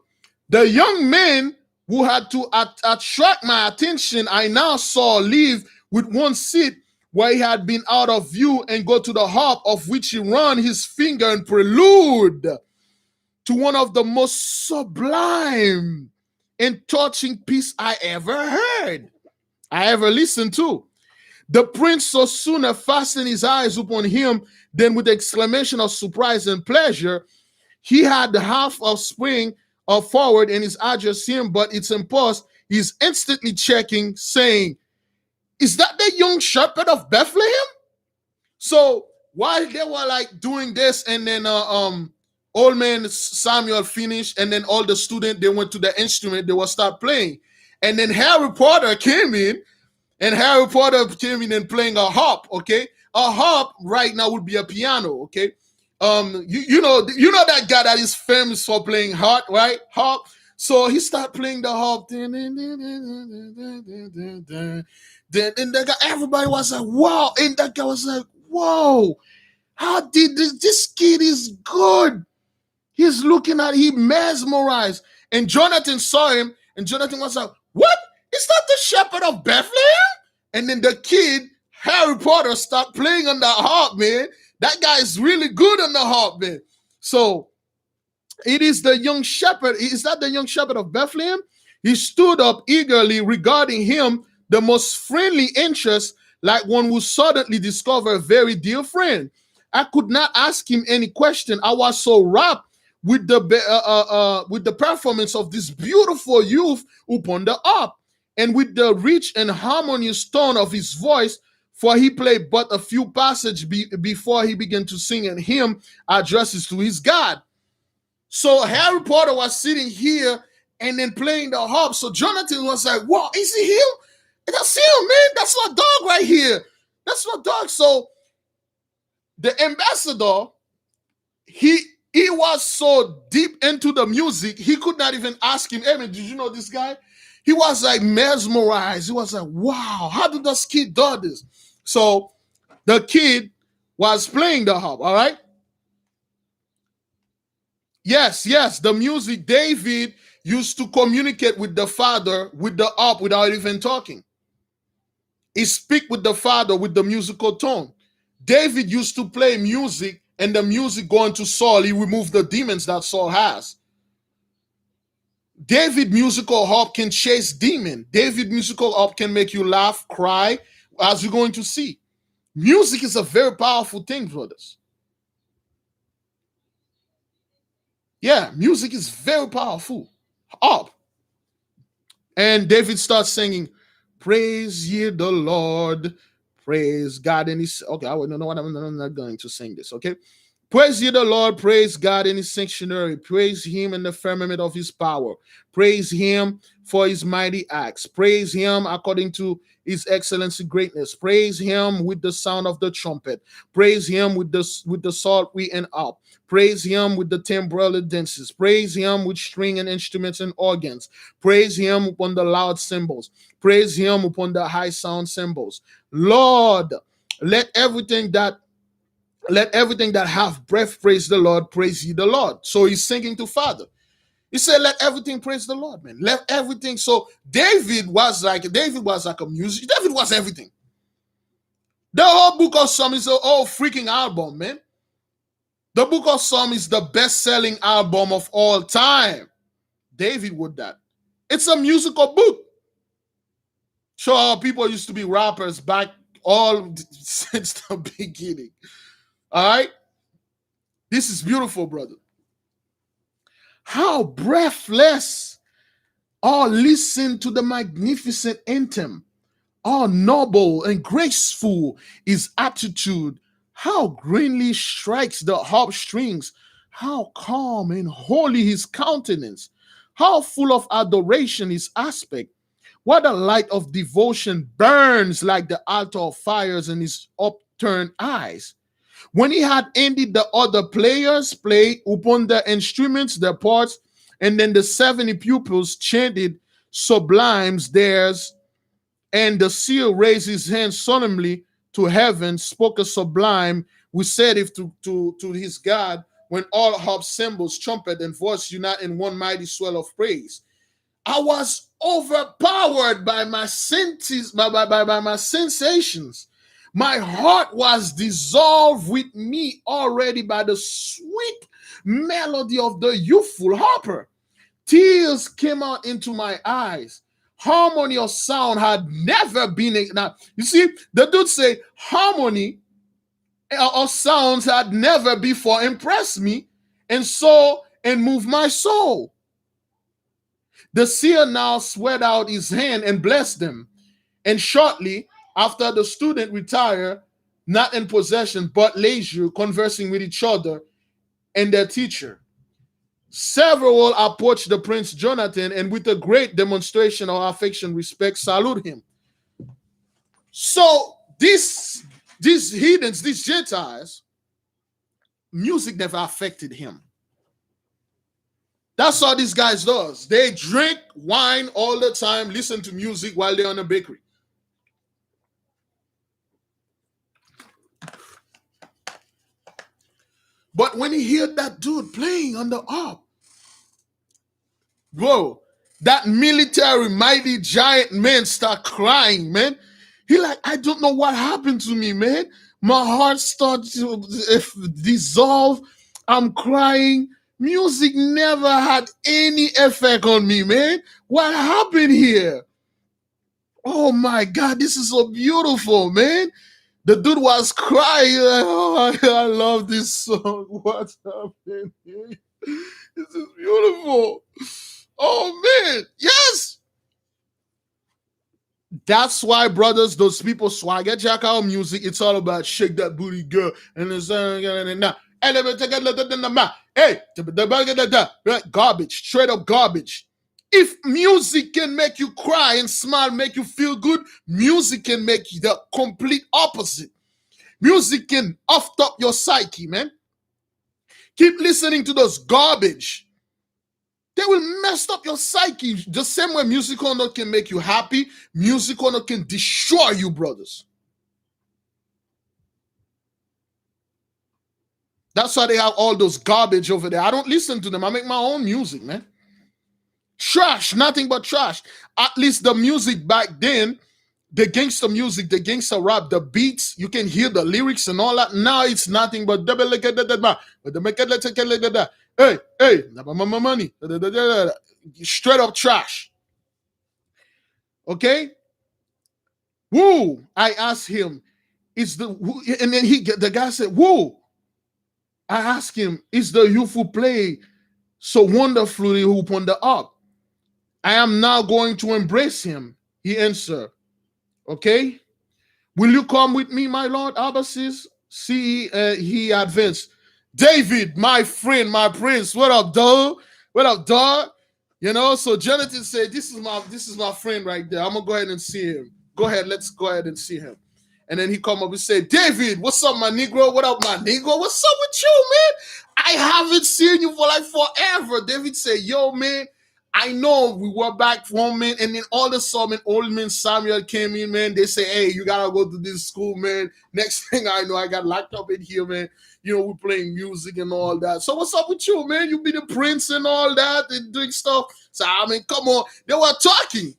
The young men who had to attract my attention, I now saw leave with one seat where he had been out of view, and go to the harp, of which he run his finger in prelude to one of the most sublime and touching piece I ever heard, I ever listened to. The prince no sooner fastened his eyes upon him than, with exclamation of surprise and pleasure, he had the half of spring forward, and his address him, but it's imposed. He's instantly checking, saying, is that the young shepherd of Bethlehem? So while they were like doing this, and then old man Samuel finished, and then all the students, they went to the instrument, they will start playing. And then Harry Potter came in, and playing a harp, okay? A harp right now would be a piano, okay? You know that guy that is famous for playing harp, right? Harp. So he started playing the harp. Then that guy, everybody was like, wow. And that guy was like, whoa, how did this kid is good. He's looking at, he mesmerized. And Jonathan saw him, and Jonathan was like, what? Is that the shepherd of Bethlehem? And then the kid, Harry Potter, started playing on the harp, man. That guy is really good on the harp, man. So it is the young shepherd. Is that the young shepherd of Bethlehem? He stood up eagerly, regarding him the most friendly interest, like one who suddenly discovered a very dear friend. I could not ask him any question. I was so rapt with the performance of this beautiful youth upon the harp, and with the rich and harmonious tone of his voice, for he played but a few passages before he began to sing and hymn addresses to his God. So Harry Potter was sitting here and then playing the harp. So Jonathan was like, wow, is he him? That's him, man. That's my dog right here. That's my dog. So the ambassador, he He was so deep into the music, he could not even ask him, hey man, did you know this guy? He was like mesmerized. He was like, wow, how did this kid do this? So the kid was playing the harp, all right? Yes, the music. David used to communicate with the Father with the harp without even talking. He speak with the Father with the musical tone. David used to play music, and the music going to Saul, he removed the demons that Saul has. David musical harp can chase demon. David musical harp can make you laugh, cry, as you're going to see. Music is a very powerful thing, brothers. Yeah, music is very powerful. Harp. And David starts singing, praise ye the Lord, praise God. And he's, okay, I don't know what I'm not going to sing this, okay? Praise ye the Lord, praise God in his sanctuary, praise him in the firmament of his power, praise him for his mighty acts, praise him according to his excellency greatness, praise him with the sound of the trumpet, praise him with the psaltery and harp, praise him with the timbrel dances, praise him with string and instruments and organs, praise him upon the loud cymbals, praise him upon the high sound cymbals. Lord, let everything that have breath praise the Lord, praise ye the Lord. So he's singing to Father. He said, let everything praise the Lord, man. Let everything. So David was like a music. David was everything. The whole book of Psalms is a whole freaking album, man. The book of Psalms is the best-selling album of all time. David wrote that. It's a musical book. So how people used to be rappers back all since the beginning. All right? This is beautiful, brother. How breathless, or listen to the magnificent anthem. How noble and graceful his attitude. How greenly strikes the harp strings. How calm and holy his countenance. How full of adoration his aspect. What a light of devotion burns like the altar of fires in his upturned eyes. When he had ended, the other players played upon the instruments their parts, and then the 70 pupils chanted sublimes theirs, and the seer raised his hands solemnly to heaven, spoke a sublime, we said it to his God, when all harp, cymbals, trumpet, and voice unite in one mighty swell of praise. I was overpowered by my senses, by my sensations. My heart was dissolved with me already by the sweet melody of the youthful harper. Tears came out into my eyes. Harmony of sound had never been. Now, you see, the dude say harmony of sounds had never before impressed me and moved my soul. The seer now spread out his hand and blessed them. And shortly after, the student retired, not in possession, but leisure, conversing with each other and their teacher. Several approached the Prince Jonathan, and with a great demonstration of affection, respect, salute him. So these heathens, these Gentiles, music never affected him. That's all these guys does. They drink wine all the time, listen to music while they're on a bakery. But when he heard that dude playing on the harp, bro, that military mighty giant man start crying, man. He like, I don't know what happened to me, man. My heart starts to dissolve. I'm crying. Music never had any effect on me, man. What happened here? Oh my God, this is so beautiful, man. The dude was crying. Like, oh, I love this song. What's happening here? This is beautiful. Oh man, yes. That's why, brothers, those people swagger jack our music. It's all about shake that booty, girl, and it's hey, garbage, straight up garbage. If music can make you cry and smile, make you feel good, music can make you the complete opposite. Music can off up your psyche, man. Keep listening to those garbage. They will mess up your psyche. The same way music or not can make you happy, music or not can destroy you, brothers. That's why they have all those garbage over there. I don't listen to them. I make my own music, man. Trash, nothing but trash. At least the music back then, the gangster music, the gangster rap, the beats, you can hear the lyrics and all that. Now it's nothing but hey, money, straight up trash. Okay? Woo! I asked him, is the and then the guy said, woo! I asked him, is the youth who play so wonderfully upon the harp? I am now going to embrace him. He answered, okay? Will you come with me, my lord? Abba says, see, he advanced. David, my friend, my prince, what up, dog? What up, dog? You know, so Jonathan said, this is my friend right there. I'm gonna go ahead and see him. Go ahead, let's go ahead and see him. And then he come up and say, David, what's up, my Negro? What up, my Negro? What's up with you, man? I haven't seen you for like forever. David said, yo, man, I know we were back home, man. And then all of a sudden, old man Samuel came in, man. They say, hey, you gotta go to this school, man. Next thing I know, I got locked up in here, man. You know, we're playing music and all that. So what's up with you, man? You be the prince and all that and doing stuff. So, I mean, come on. They were talking.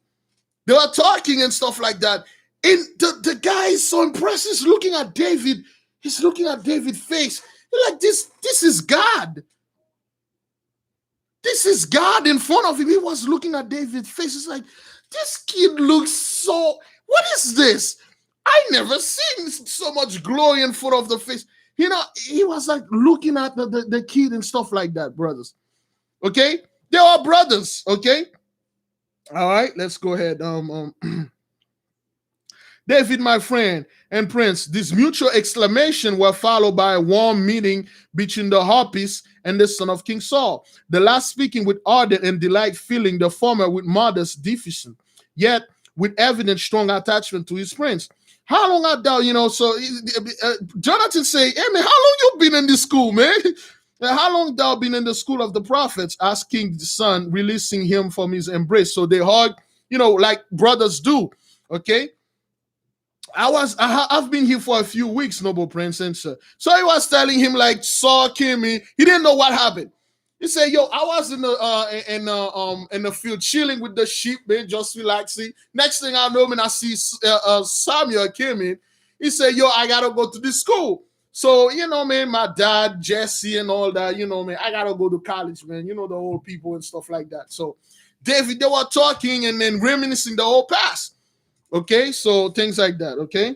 They were talking and stuff like that. And the guy is so impressed. He's looking at David. He's looking at David's face. He's like, this is God. This is God in front of him. He was looking at David's face. It's like, this kid looks so, what is this? I never seen so much glory in front of the face. You know, he was like looking at the kid and stuff like that, brothers. Okay? They are brothers, okay? All right, let's go ahead. David, my friend and prince, this mutual exclamation were followed by a warm meeting between the harpist and the son of King Saul. The last speaking with ardent and delight feeling, the former with modest deficient, yet with evident strong attachment to his prince. How long art thou, you know, so Jonathan say, hey man, how long you been in this school, man? How long thou been in the school of the prophets? Asked King's son, releasing him from his embrace. So they hug, you know, like brothers do, okay? I've been here for a few weeks, noble prince, and so he was telling him like Saul came in. He didn't know what happened. He said, "Yo, I was in the field chilling with the sheep, man, just relaxing. Next thing I know, man, I see Samuel came in. He said, "Yo, I gotta go to this school." So you know, man, my dad, Jesse, and all that. You know, man, I gotta go to college, man. You know the old people and stuff like that. So David, they were talking and then reminiscing the whole past. Okay, so things like that, okay?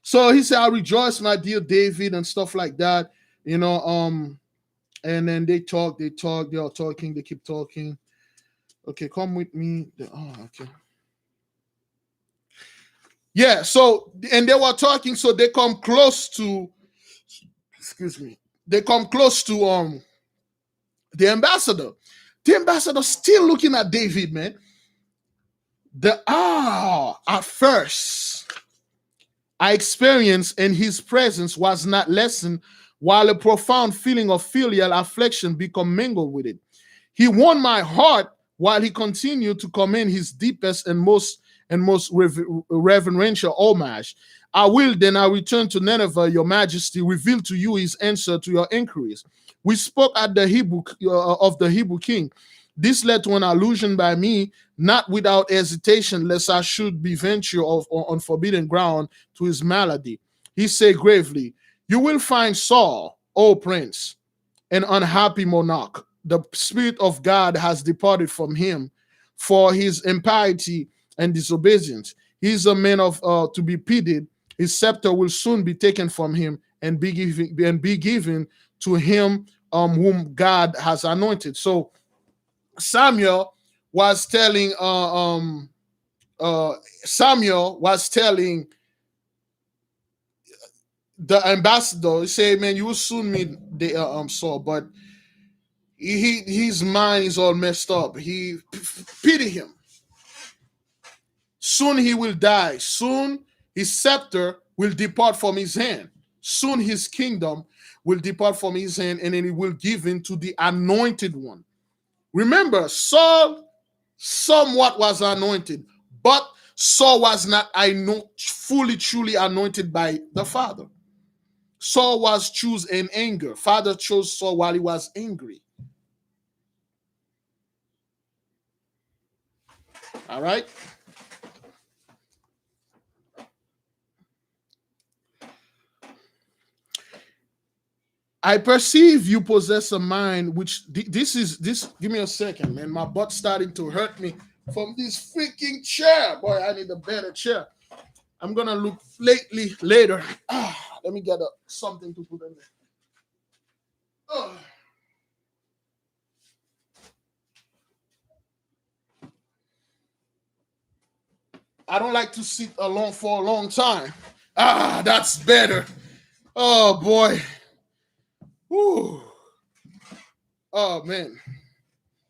So he said, I rejoice, my dear David, and stuff like that, you know, and then they are talking, they keep talking. Okay, come with me. Okay. Yeah, so, and they were talking, so they come close to, they come close to the ambassador. The ambassador still looking at David, man. At first I experienced in his presence was not lessened, while a profound feeling of filial affliction become mingled with it. He won my heart while he continued to commend his deepest and most reverential homage. I return to Nineveh, your majesty, reveal to you his answer to your inquiries. We spoke at the Hebrew of the Hebrew king. This led to an allusion by me, not without hesitation, lest I should be venture on forbidden ground to his malady. He said gravely, you will find Saul, O prince, an unhappy monarch. The Spirit of God has departed from him for his impiety and disobedience. He is a man of to be pitied. His scepter will soon be taken from him and be given to him whom God has anointed. So Samuel was telling the ambassador, he said, man, you will soon meet the Saul, but his mind is all messed up. He pity him. Soon he will die. Soon his scepter will depart from his hand. Soon his kingdom will depart from his hand, and then he will give in to the anointed one. Remember, Saul somewhat was anointed, but Saul was not fully, truly anointed by the Father. Saul was chosen in anger. Father chose Saul while he was angry. All right? I perceive you possess a mind which this. Give me a second, man. My butt's starting to hurt me from this freaking chair. Boy, I need a better chair. I'm gonna look later. Let me get something to put in there. I don't like to sit alone for a long time. That's better. Oh boy. Whew. Oh man,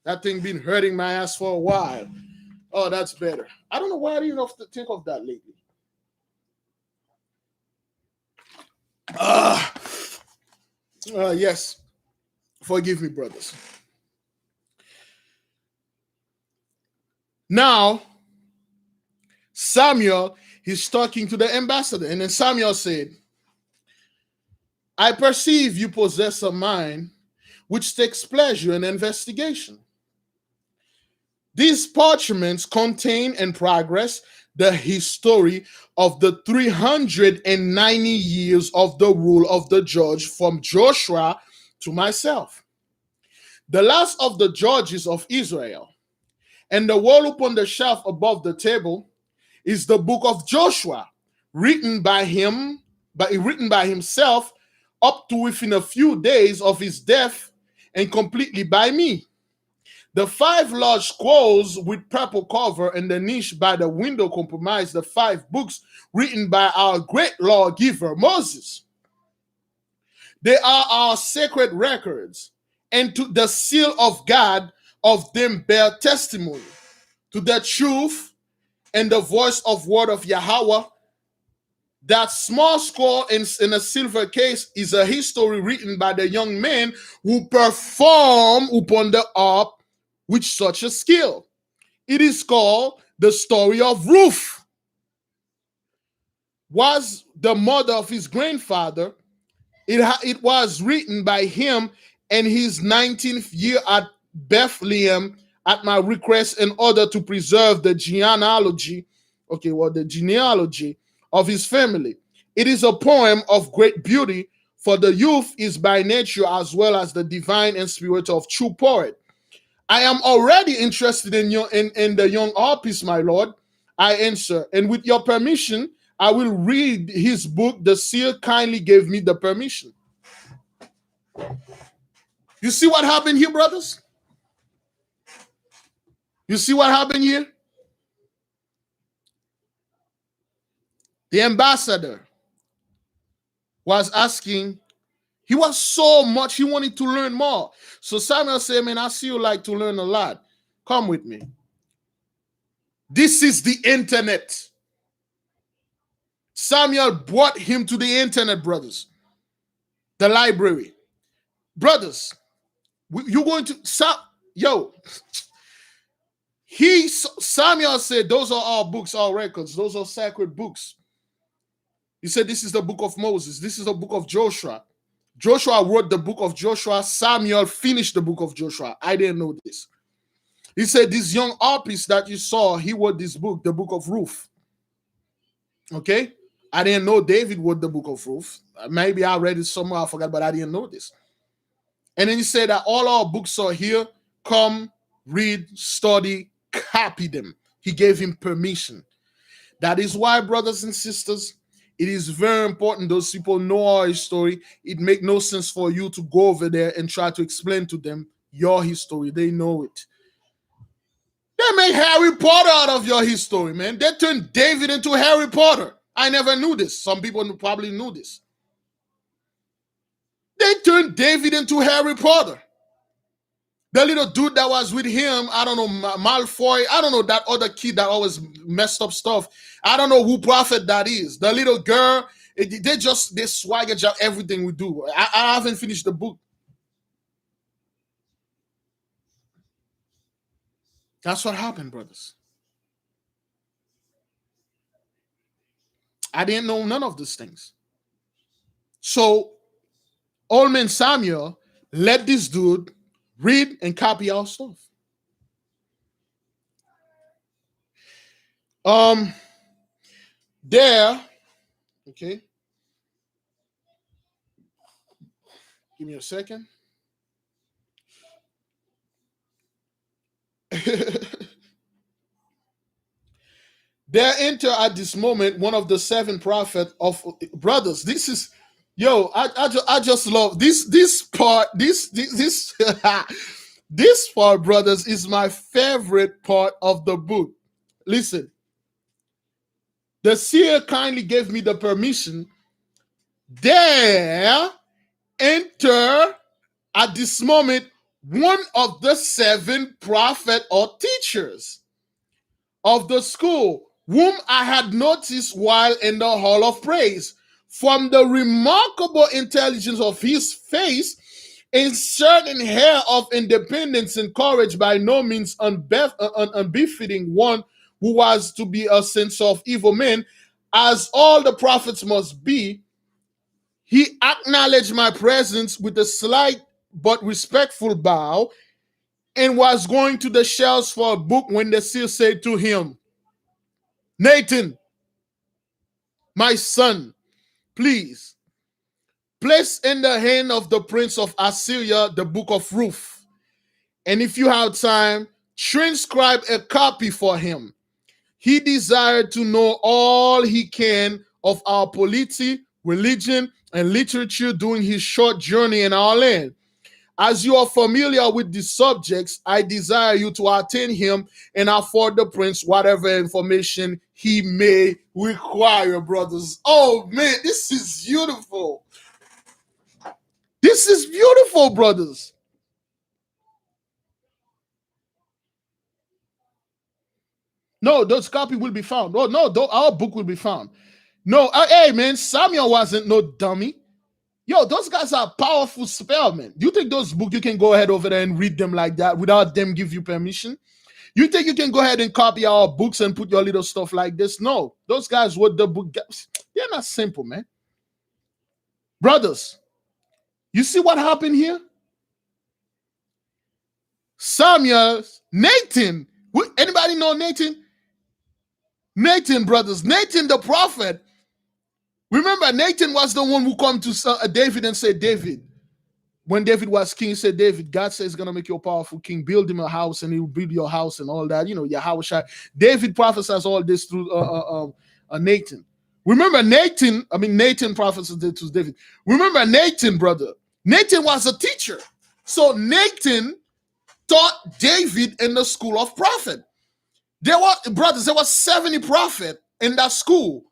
that thing been hurting my ass for a while. Oh, that's better. I don't know why I didn't have to think of that lately. Yes. Forgive me, brothers. Now, Samuel is talking to the ambassador, and then Samuel said, I perceive you possess a mind which takes pleasure in investigation. These parchments contain in progress the history of the 390 years of the rule of the judge from Joshua to myself, the last of the judges of Israel. And the wall upon the shelf above the table is the book of Joshua, written by himself up to within a few days of his death, and completely by me. The 5 large scrolls with purple cover and the niche by the window comprise the 5 books written by our great lawgiver Moses. They are our sacred records, and to the seal of God of them bear testimony to the truth and the voice of word of YAHAWAH. That small scroll in a silver case is a history written by the young men who perform upon the harp with such a skill. It is called the story of Ruth. Was the mother of his grandfather. It was written by him in his 19th year at Bethlehem at my request in order to preserve the genealogy of his family. It is a poem of great beauty, for the youth is by nature as well as the divine and spirit of true poet. I am already interested in the young harpist, my lord, I answer, and with your permission, I will read his book. The seer kindly gave me the permission. You see what happened here, brothers? You see what happened here? The ambassador was asking, he was so much, he wanted to learn more. So Samuel said, man, I see you like to learn a lot. Come with me. This is the internet. Samuel brought him to the internet, brothers. The library. Brothers, you're going to, Samuel said, those are our books, our records. Those are sacred books. He said, this is the book of Moses. This is the book of Joshua. Joshua wrote the book of Joshua. Samuel finished the book of Joshua. I didn't know this. He said, this young harpist that you saw, he wrote this book, the book of Ruth. Okay? I didn't know David wrote the book of Ruth. Maybe I read it somewhere, I forgot, but I didn't know this. And then he said that all our books are here. Come, read, study, copy them. He gave him permission. That is why, brothers and sisters, it is very important those people know our history. It makes no sense for you to go over there and try to explain to them your history. They know it. They make Harry Potter out of your history, man. They turned David into Harry Potter. I never knew this. Some people probably knew this. They turned David into Harry Potter. The little dude that was with him, I don't know, Malfoy, I don't know, that other kid that always messed up stuff. I don't know who prophet that is. The little girl, They swagger job everything we do. I haven't finished the book. That's what happened, brothers. I didn't know none of these things. So old man Samuel let this dude read and copy our stuff. There, okay. Give me a second. There enter at this moment one of the 7 prophets of brothers. This is I just love this part. This this part, brothers, is my favorite part of the book. Listen, the seer kindly gave me the permission. There enter at this moment one of the 7 prophet or teachers of the school, whom I had noticed while in the hall of praise. From the remarkable intelligence of his face, a certain air of independence and courage by no means unbefitting one who was to be a sense of evil men, as all the prophets must be, he acknowledged my presence with a slight but respectful bow and was going to the shelves for a book when the seer said to him, Nathan, my son, please place in the hand of the prince of Assyria the book of Ruth, and if you have time, transcribe a copy for him. He desired to know all he can of our polity, religion, and literature during his short journey in our land. As you are familiar with these subjects, I desire you to attend him and afford the prince whatever information he may require, brothers. Oh man, this is beautiful. This is beautiful, brothers. No, those copy will be found. Oh no, our book will be found. No, hey man, Samuel wasn't no dummy. Yo, those guys are powerful spellmen. You think those books you can go ahead over there and read them like that without them give you permission? You think you can go ahead and copy our books and put your little stuff like this? No, those guys what the book, they're not simple, man. Brothers, you see what happened here? Samuel, Nathan. Anybody know Nathan? Nathan, brothers. Nathan the prophet. Remember, Nathan was the one who come to David and said, David, when David was king, he said, David, God says he's going to make you a powerful king. Build him a house and he will build your house and all that. You know, YAHAWAH. David prophesies all this through Nathan. Remember Nathan prophesied to David. Remember Nathan, brother. Nathan was a teacher. So Nathan taught David in the school of prophet. There were 70 prophets in that school.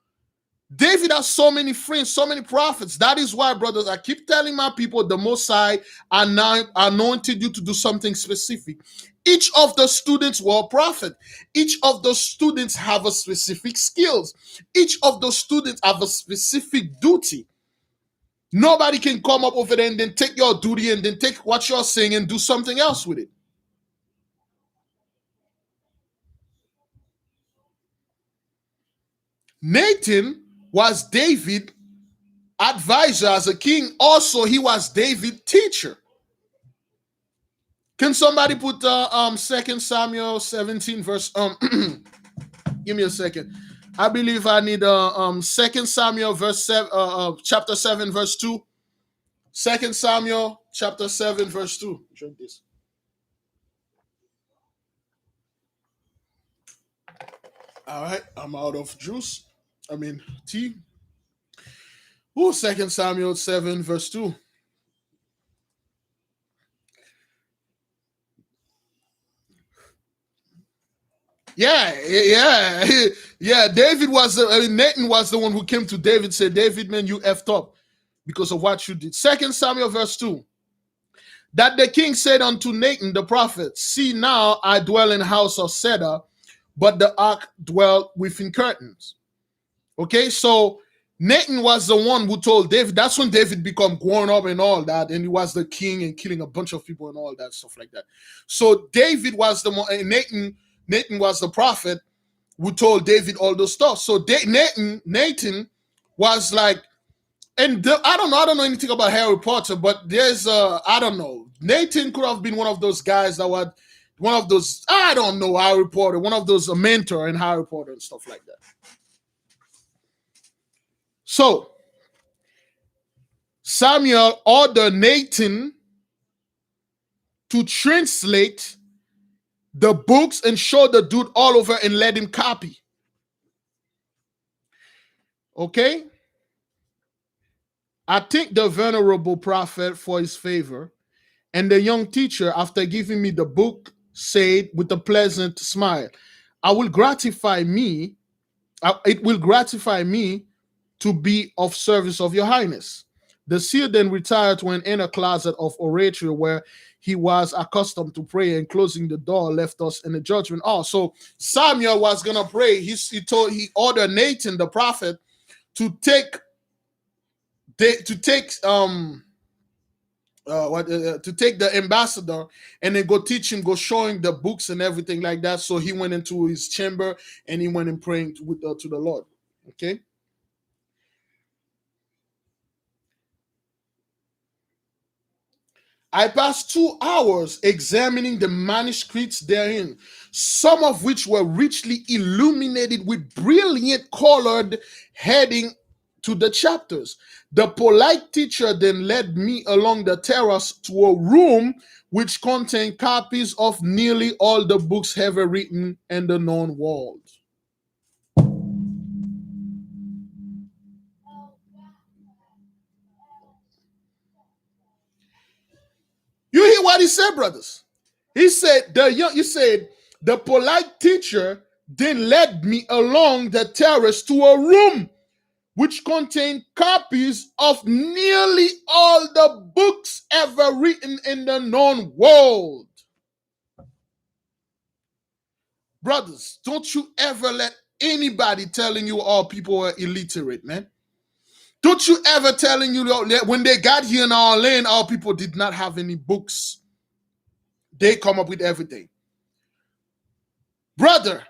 David has so many friends, so many prophets. That is why, brothers, I keep telling my people the Most High anointed you to do something specific. Each of the students were a prophet. Each of the students have a specific skills. Each of the students have a specific duty. Nobody can come up over there and then take your duty and then take what you're saying and do something else with it. Nathan was David's advisor as a king. Also, he was David's teacher. Can somebody put 2 Samuel 17 verse give me a second. I believe I need 2 Samuel verse 7 chapter 7 verse 2. 2 Samuel chapter 7 verse 2. Drink this. All right, I'm out of juice. I mean tea. 2 Samuel 7 verse 2. Yeah. David was, Nathan was the one who came to David and said, David, man, you effed up because of what you did. 2 Samuel verse 2. That the king said unto Nathan the prophet, see now I dwell in the house of cedar, but the ark dwelt within curtains. Okay, so Nathan was the one who told David. That's when David become grown up and all that, and he was the king and killing a bunch of people and all that stuff like that. So David was the one, and Nathan was the prophet who told David all those stuff. So Nathan was like, and I don't know anything about Harry Potter, but there's I don't know. Nathan could have been one of those guys that was one of those, I don't know, Harry Potter, one of those, a mentor in Harry Potter and stuff like that. So Samuel ordered Nathan to translate the books and show the dude all over and let him copy. Okay? I thank the venerable prophet for his favor, and the young teacher, after giving me the book, said with a pleasant smile, it will gratify me to be of service of your highness. The seer then retired to an inner closet of oratory where he was accustomed to pray, and closing the door left us in the judgment hall. So Samuel was gonna pray. He ordered Nathan the prophet to take the ambassador and then go teach him, go showing the books and everything like that. So he went into his chamber and he went and praying to the Lord. Okay. I passed 2 hours examining the manuscripts therein, some of which were richly illuminated with brilliant colored heading to the chapters. The polite teacher then led me along the terrace to a room which contained copies of nearly all the books ever written in the known world. You hear what he said, brothers? He said, the polite teacher then led me along the terrace to a room which contained copies of nearly all the books ever written in the known world. Brothers, don't you ever let anybody telling you all people are illiterate, man. Don't you ever telling you that when they got here in our land, our people did not have any books. They come up with everything. Brother,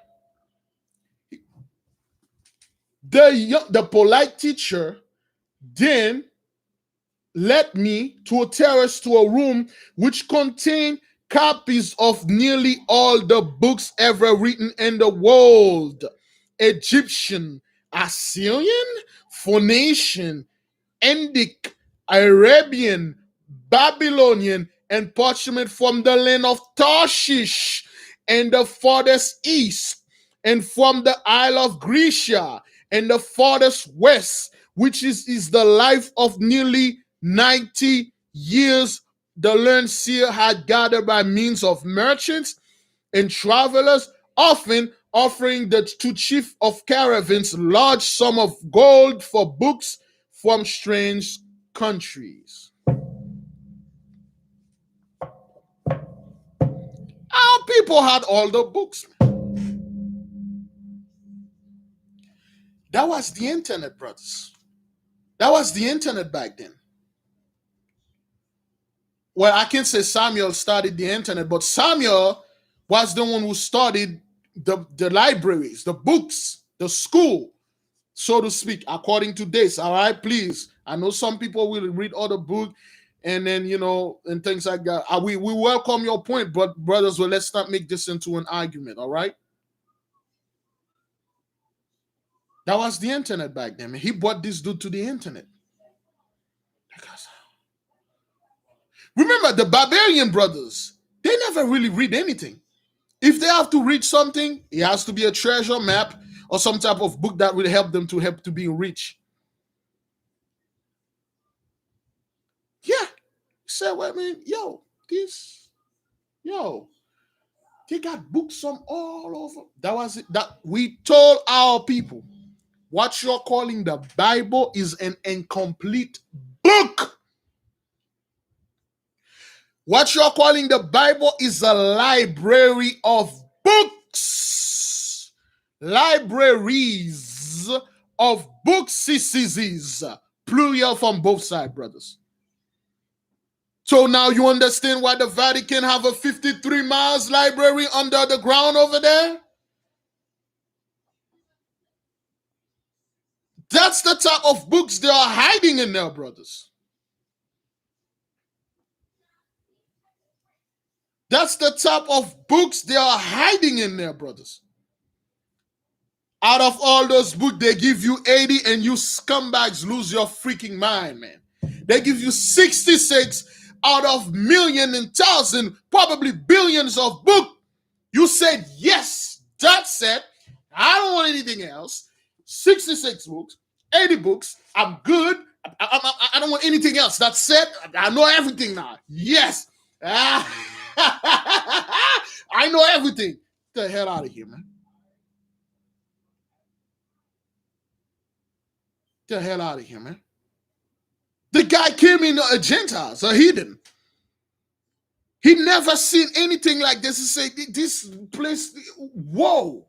the polite teacher then led me to a terrace to a room which contained copies of nearly all the books ever written in the world: Egyptian, Assyrian, Phoenician, Indic, Arabian, Babylonian, and parchment from the land of Tarshish and the farthest east, and from the Isle of Grecia and the farthest west, which is the life of nearly 90 years the learned seer had gathered by means of merchants and travelers, often offering to chief of caravans large sum of gold for books from strange countries. Our people had all the books. That was the internet, brothers. That was the internet back then. Well, I can't say Samuel started the internet, but Samuel was the one who started the libraries, the books, the school, so to speak, according to this. All right, please. I know some people will read other books and then, and things like that. We welcome your point, but brothers, well, let's not make this into an argument, all right? That was the internet back then. He brought this dude to the internet. Remember, the barbarian brothers, they never really read anything. If they have to read something, it has to be a treasure map or some type of book that will help them to be rich. Yeah. So, I mean, they got books from all over. That was it. That we told our people, what you're calling the Bible is an incomplete book. What you're calling the Bible is a library of books. Libraries of book CCZs, plural from both sides, brothers. So now you understand why the Vatican have a 53 miles library under the ground over there? That's the type of books they are hiding in there, brothers. That's the type of books they are hiding in there, brothers. Out of all those books, they give you 80 and you scumbags lose your freaking mind, man. They give you 66 out of million and thousand, probably billions of books. You said, yes, that's it. I don't want anything else. 66 books, 80 books. I'm good. I don't want anything else. That's it. I know everything now. Yes. I know everything. Get the hell out of here, man. Get the hell out of here, man. The guy came in a Gentiles, a heathen. He never seen anything like this. He said, this place, whoa.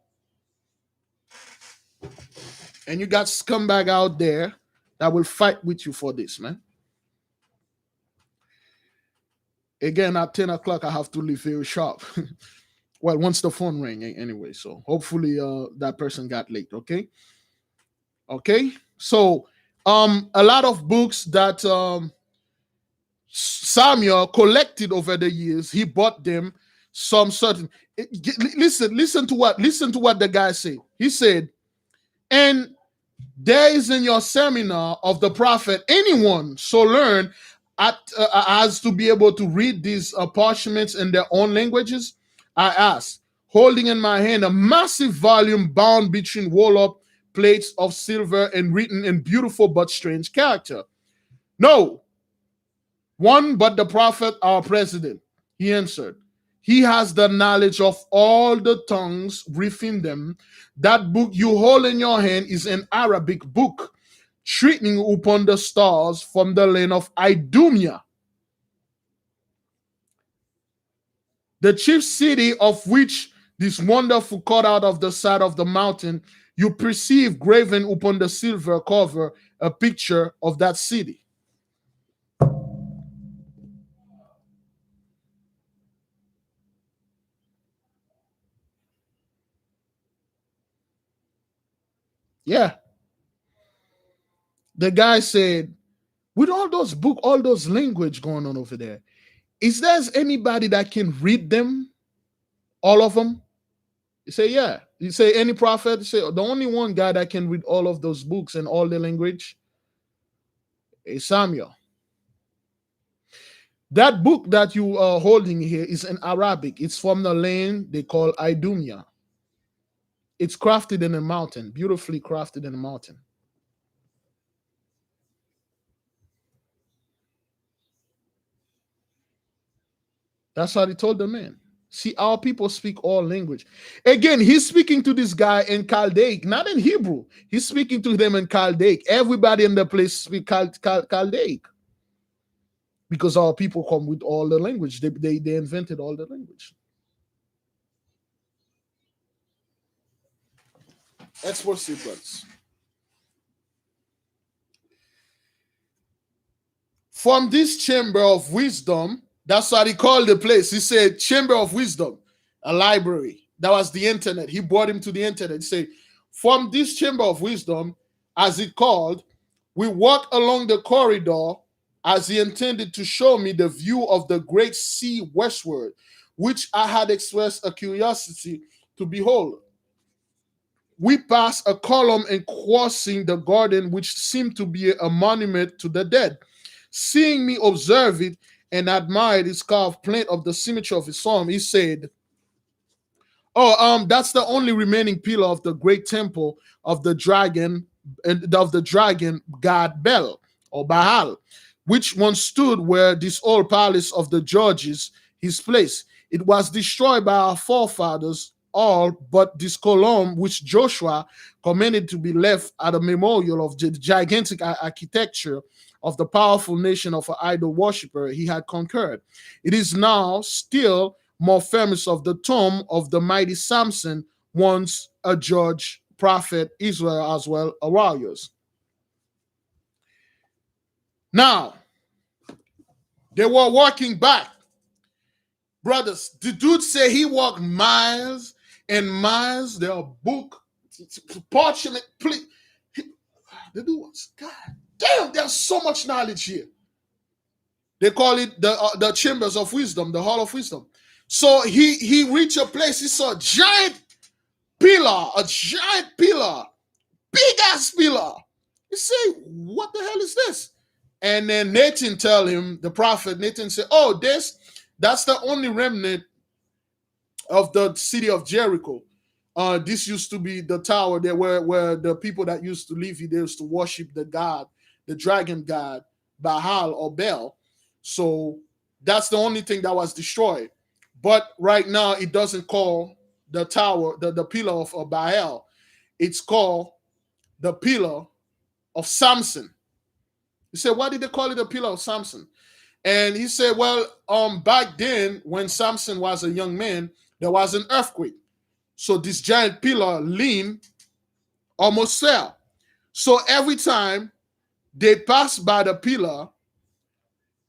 And you got scumbag out there that will fight with you for this, man. Again, at 10 o'clock, I have to leave very sharp. Well, once the phone rang anyway. So hopefully that person got late, okay? Okay? So a lot of books that Samuel collected over the years, he bought them some certain. Listen to what the guy said. He said, and there is in your seminar of the prophet anyone so learned as to be able to read these parchments in their own languages? I asked, holding in my hand a massive volume bound between wall-up plates of silver and written in beautiful but strange character. No, one but the prophet, our president. He answered, he has the knowledge of all the tongues within them. That book you hold in your hand is an Arabic book, treating upon the stars from the land of Idumea, the chief city of which this wonderful cut out of the side of the mountain. You perceive graven upon the silver cover a picture of that city. Yeah. The guy said, with all those books, all those language going on over there, is there anybody that can read them? All of them? You say, yeah. You say, any prophet? You say, the only one guy that can read all of those books and all the language is Samuel. That book that you are holding here is in Arabic. It's from the land they call Idumea. It's crafted in a mountain, beautifully crafted in a mountain. That's what he told the man. See, our people speak all language. Again, he's speaking to this guy in Chaldaic, not in Hebrew. He's speaking to them in Chaldaic. Everybody in the place speak Chaldaic. Because our people come with all the language. They invented all the language. Let's proceed, brothers. From this chamber of wisdom, that's what he called the place. He said, chamber of wisdom, a library. That was the internet. He brought him to the internet. He said, from this chamber of wisdom, as it called, we walked along the corridor as he intended to show me the view of the great sea westward, which I had expressed a curiosity to behold. We passed a column and crossing the garden, which seemed to be a monument to the dead. Seeing me observe it and admire this carved plant of the symmetry of his form, he said, oh, that's the only remaining pillar of the great temple of the dragon god Bel or Baal, which once stood where this old palace of the Georges is placed. It was destroyed by our forefathers all but this column which Joshua commanded to be left at a memorial of the gigantic architecture of the powerful nation of an idol worshiper he had conquered. It is now still more famous of the tomb of the mighty Samson, once a judge prophet Israel as well are warriors. Now, they were walking back. Brothers, the dude said he walked miles and miles. There are book, parchment, please. The dude was, God damn, there's so much knowledge here. They call it the chambers of wisdom, the hall of wisdom. So he reached a place, he saw a giant pillar, big ass pillar. He said, what the hell is this? And then Nathan tell him, the prophet Nathan said, oh, that's the only remnant of the city of Jericho. This used to be the tower there where the people that used to live here, they used to worship the god, the dragon god, Baal or Bel. So that's the only thing that was destroyed. But right now, it doesn't call the tower, the pillar of Baal. It's called the pillar of Samson. He said, why did they call it a pillar of Samson? And he said, well, back then, when Samson was a young man, there was an earthquake. So this giant pillar leaned, almost fell. So every time they passed by the pillar,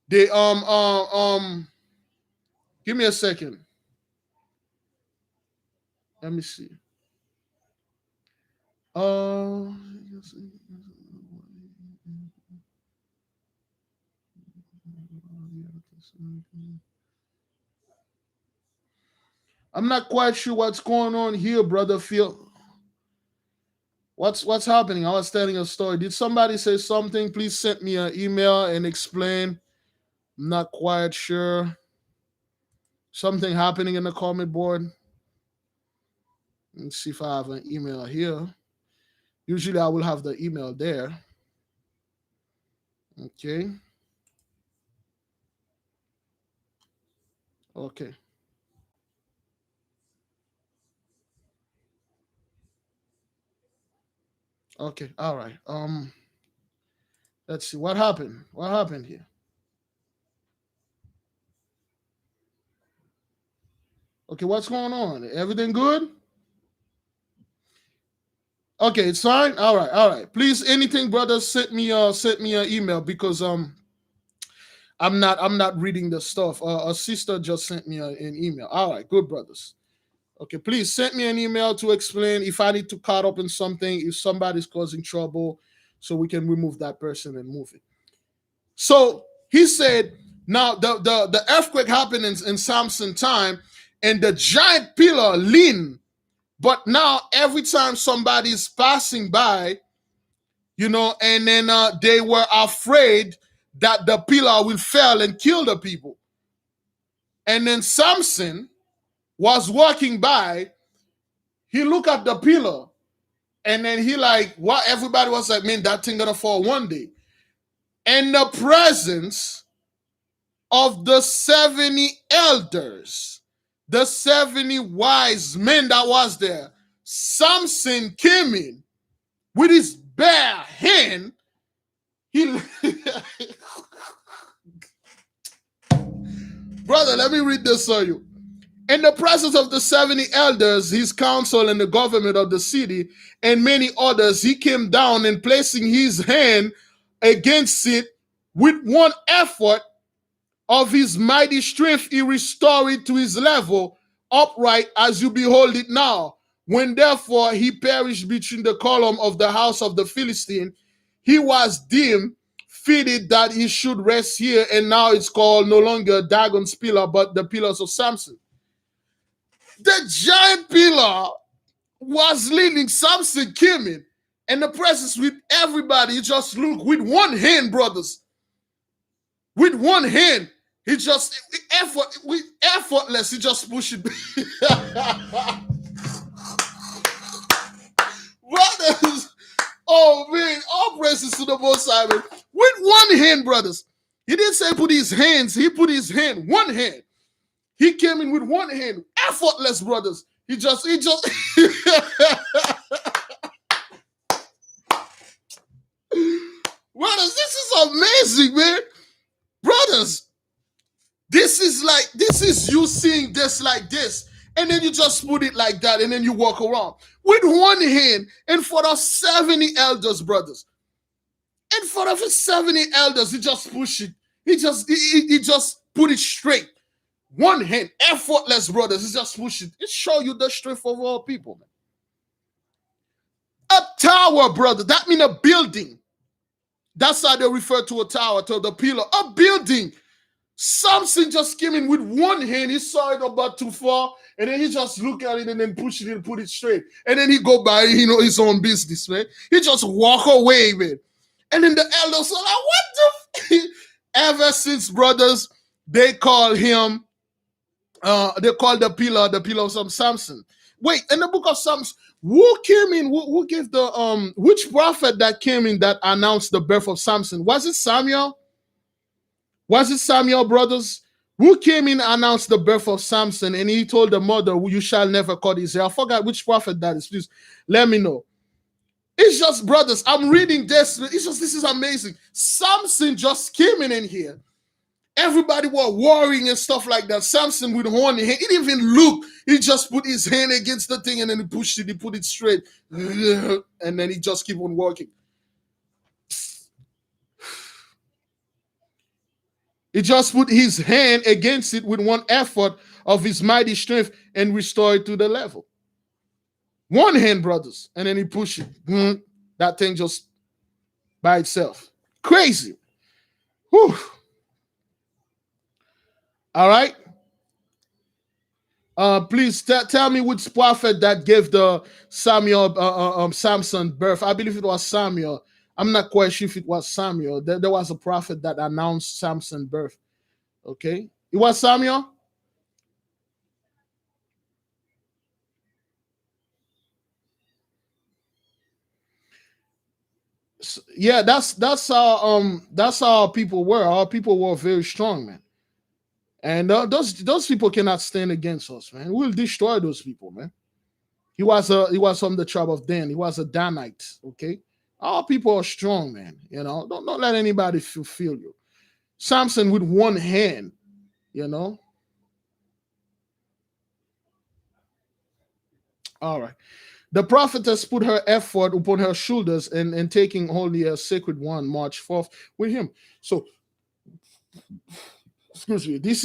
they give me a second. Let me see. I'm not quite sure what's going on here, brother Phil. What's happening? I was telling a story. Did somebody say something? Please send me an email and explain. I'm not quite sure. Something happening in the comment board. Let's see if I have an email here. Usually I will have the email there. Okay. Okay. Okay. All right. Let's see what happened. What happened here? Okay, what's going on? Everything good? Okay, it's fine. All right. Please, anything, brothers, send me an email because I'm not reading the stuff. A sister just sent me an email. All right, good brothers. Okay, please send me an email to explain if I need to cut up in something, if somebody's causing trouble, so we can remove that person and move it. So he said, now the earthquake happened in Samson time, and the giant pillar leaned. But now every time somebody's passing by, and then they were afraid that the pillar will fail and kill the people. And then Samson was walking by, he looked at the pillar, and then he like, what? Everybody was like, man, that thing gonna fall one day. And the presence of the 70 elders, the 70 wise men that was there, Samson came in with his bare hand. Brother, let me read this for you. In the presence of the 70 elders, his council and the government of the city, and many others, he came down and placing his hand against it with one effort of his mighty strength, he restored it to his level, upright as you behold it now. When therefore he perished between the column of the house of the Philistine, he was deemed fitted that he should rest here, and now it's called no longer Dagon's pillar, but the pillars of Samson. The giant pillar was leaning. Samson came in, and the presence with everybody, he just looked with one hand, brothers. With one hand, he just effortless, he just pushed it. Brothers, oh man, all praises to the Most High. With one hand, brothers. He didn't say put his hands, he put his hand, one hand. He came in with one hand, effortless, brothers. He just. Brothers, this is amazing, man. Brothers, this is you seeing this like this, And then you just put it like that, and then you walk around with one hand in front of 70 elders, brothers. In front of his 70 elders, he just push it. He just put it straight. One hand, effortless, brothers. He just push it. It show you the strength of all people, man. A tower, brother. That means a building. That's how they refer to a tower, to the pillar. A building. Samson just came in with one hand. He saw it about too far, and then he just look at it and then push it and put it straight. And then he go by, his own business, man. He just walk away, man. And then the elders are like, what the ever since, brothers, they call him, they call the pillar of some Samson. Wait, in the book of Psalms, who came in, who gave the, which prophet that came in that announced the birth of Samson? Was it Samuel? Was it Samuel, brothers? Who came in and announced the birth of Samson, and he told the mother, you shall never cut his hair? I forgot which prophet that is. Please let me know. It's just, brothers, I'm reading this. It's just, this is amazing. Samson just came in here. Everybody were worrying and stuff like that. Samson with one hand, he didn't even look. He just put his hand against the thing, and then he pushed it, he put it straight. And then he just keep on walking. He just put his hand against it with one effort of his mighty strength and restore it to the level. One hand, brothers, and then he pushed it. That thing just by itself. Crazy. Whew. All right. Please tell me which prophet that gave the Samson birth. I believe it was Samuel. I'm not quite sure if it was Samuel. There was a prophet that announced Samson's birth. Okay. It was Samuel? So, yeah, that's how people were. Our people were very strong, man. And those people cannot stand against us, man. We'll destroy those people, man. He was from the tribe of Dan. He was a Danite. Okay. Our people are strong, man. Don't let anybody feel you. Samson with one hand, All right. The prophetess put her effort upon her shoulders and taking only a sacred one, march forth with him. So, excuse me. This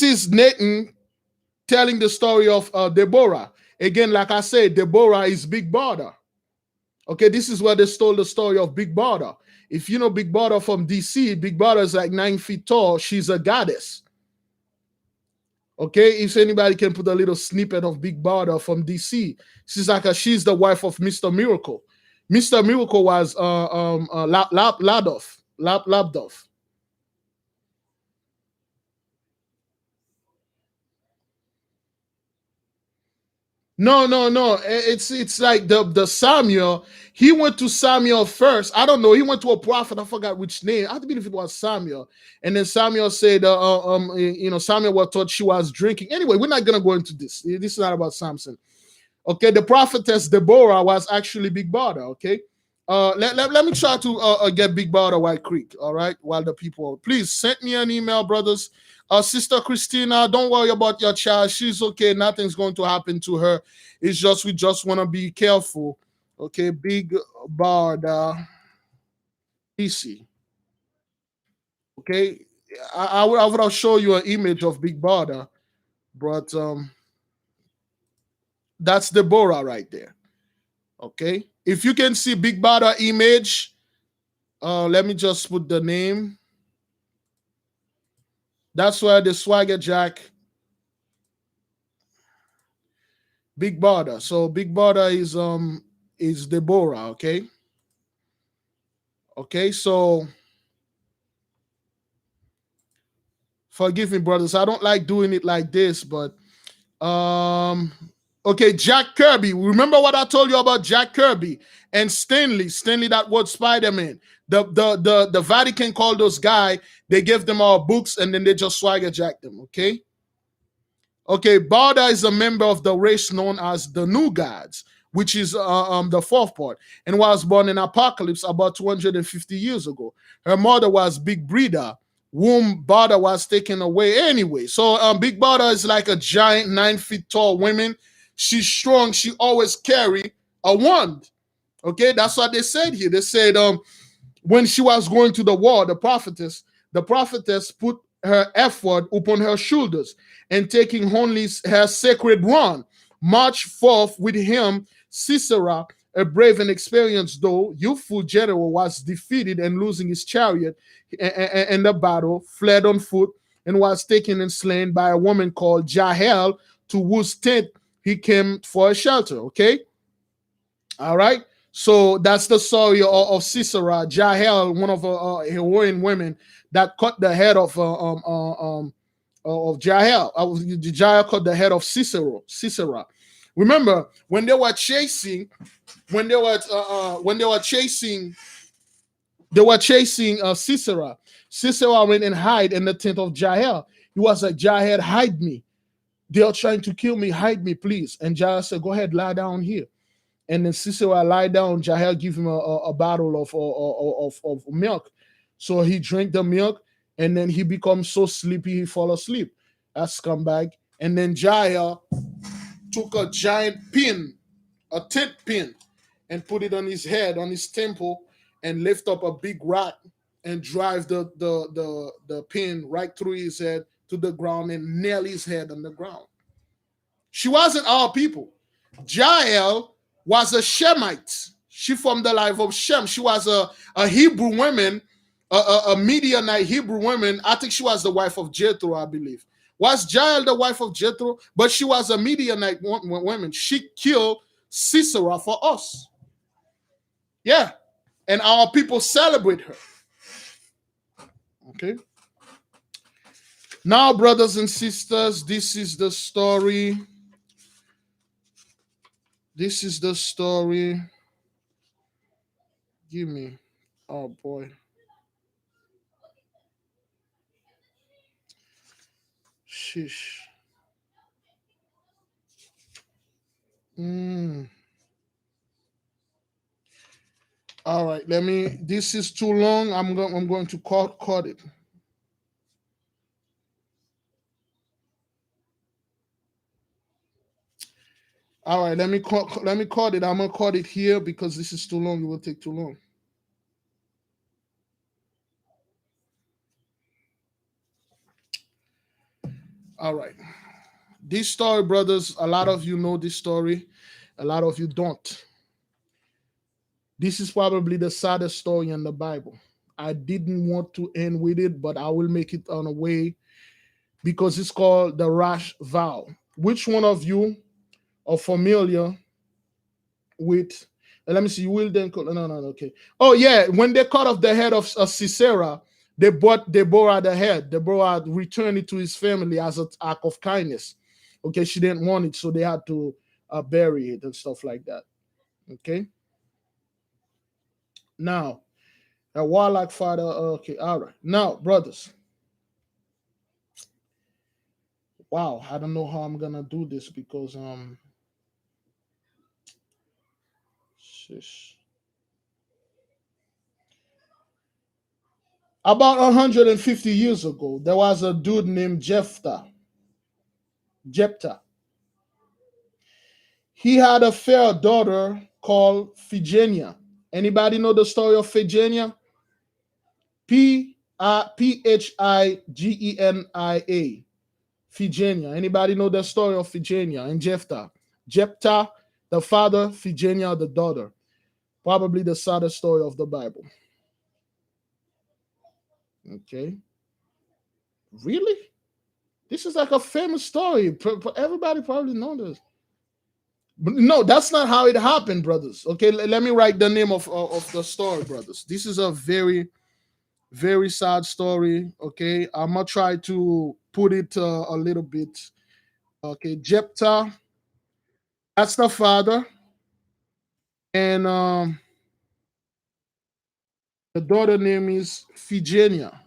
is Nathan telling the story of Deborah. Again, like I said, Deborah is Big Brother. Okay, this is where they stole the story of Big Brother. If you know Big Brother from DC, Big Brother is like 9 feet tall. She's a goddess. Okay, if anybody can put a little snippet of Big Brother from DC, she's the wife of Mr. Miracle. Mr. Miracle was Labdov. No. It's like the Samuel. He went to Samuel first. I don't know. He went to a prophet. I forgot which name. I believe it was Samuel. And then Samuel said, Samuel was thought she was drinking. Anyway, we're not gonna go into this. This is not about Samson. Okay, the prophetess Deborah was actually Big Brother. Okay, let me try to get Big Brother White Creek. All right, while the people, please send me an email, brothers. Sister Christina, don't worry about your child. She's okay. Nothing's going to happen to her. It's just we just want to be careful. Okay, Big Brother DC. Okay, I would have show you an image of Big Brother, but that's Deborah right there. Okay, if you can see Big Brother image, let me just put the name. That's where the Swagger Jack, Big Brother. So Big Brother is Deborah. Okay. Okay, so forgive me, brothers. I don't like doing it like this, but okay, Jack Kirby. Remember what I told you about Jack Kirby and Stanley? Stanley, that word Spider-Man. The Vatican called those guys. They give them our books and then they just swagger jack them. Okay. Okay, Barda is a member of the race known as the New Gods, which is the fourth part, and was born in Apocalypse about 250 years ago. Her mother was Big Breda, whom Bada was taken away anyway. So Big Bada is like a giant 9 feet tall woman. She's strong. She always carry a wand. Okay, that's what they said here. They said when she was going to the war, the prophetess put her ephod upon her shoulders, and taking only her sacred wand, marched forth with him. Sisera, a brave and experienced though youthful general, was defeated and losing his chariot in the battle, fled on foot, and was taken and slain by a woman called Jael, to whose tent he came for a shelter. Okay, all right. So that's the story of Sisera, Jael, one of heroine women that cut the head of Jael. Jael cut the head of Sisera. Remember when they were chasing, they were chasing Sisera. Sisera went and hide in the tent of Jael. He was like, Jael, hide me. They are trying to kill me. Hide me, please. And Jael said, go ahead, lie down here. And then Sisera lie down. Jael give him a bottle of milk. So he drank the milk, and then he becomes so sleepy he fall asleep. That's scumbag. And then Jael took a giant pin, a tent pin, and put it on his head, on his temple, and lift up a big rock and drive the pin right through his head to the ground and nail his head on the ground. She wasn't our people. Jael was a Shemite. She from the life of Shem. She was a Hebrew woman, a Midianite Hebrew woman. I think she was the wife of Jethro, I believe. Was Jael the wife of Jethro? But she was a Midianite woman. She killed Sisera for us. Yeah. And our people celebrate her. Okay. Now, brothers and sisters, this is the story. This is the story. Give me. Oh, boy. Sheesh. All right, let me. This is too long. I'm going to cut it. All right, let me cut it. I'm gonna cut it here because this is too long. It will take too long. All right. This story, brothers, a lot of you know this story. A lot of you don't. This is probably the saddest story in the Bible. I didn't want to end with it, but I will make it on a way because it's called the Rash vow. Which one of you are familiar with? Let me see. You will then. No, okay. Oh yeah, when they cut off the head of Sisera, they bought Deborah the head. Deborah returned it to his family as an act of kindness. Okay, she didn't want it, so they had to bury it and stuff like that. Okay. Now, a warlock father. Okay, all right. Now, brothers. Wow, I don't know how I'm gonna do this because Shush. About 150 years ago, there was a dude named Jephthah. Jephthah. He had a fair daughter called Phigenia. Anybody know the story of Phigenia? Phigenia. Phigenia. Anybody know the story of Phigenia and Jephthah? Jephthah, the father, Phigenia, the daughter. Probably the saddest story of the Bible. Okay. Really? This is like a famous story. Everybody probably knows this. But no, that's not how it happened, brothers. Okay, let me write the name of the story, brothers. This is a very, very sad story. Okay, I'm gonna try to put it a little bit. Okay, Jephthah, that's the father, and the daughter name is Phigenia.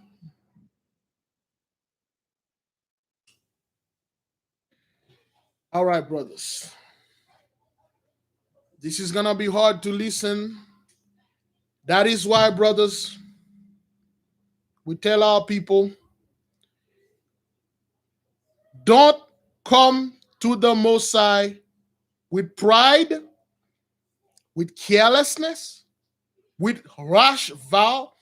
All right, brothers. This is gonna be hard to listen. That is why, brothers, we tell our people Don't come to the Most High with pride, with carelessness, with rash vow.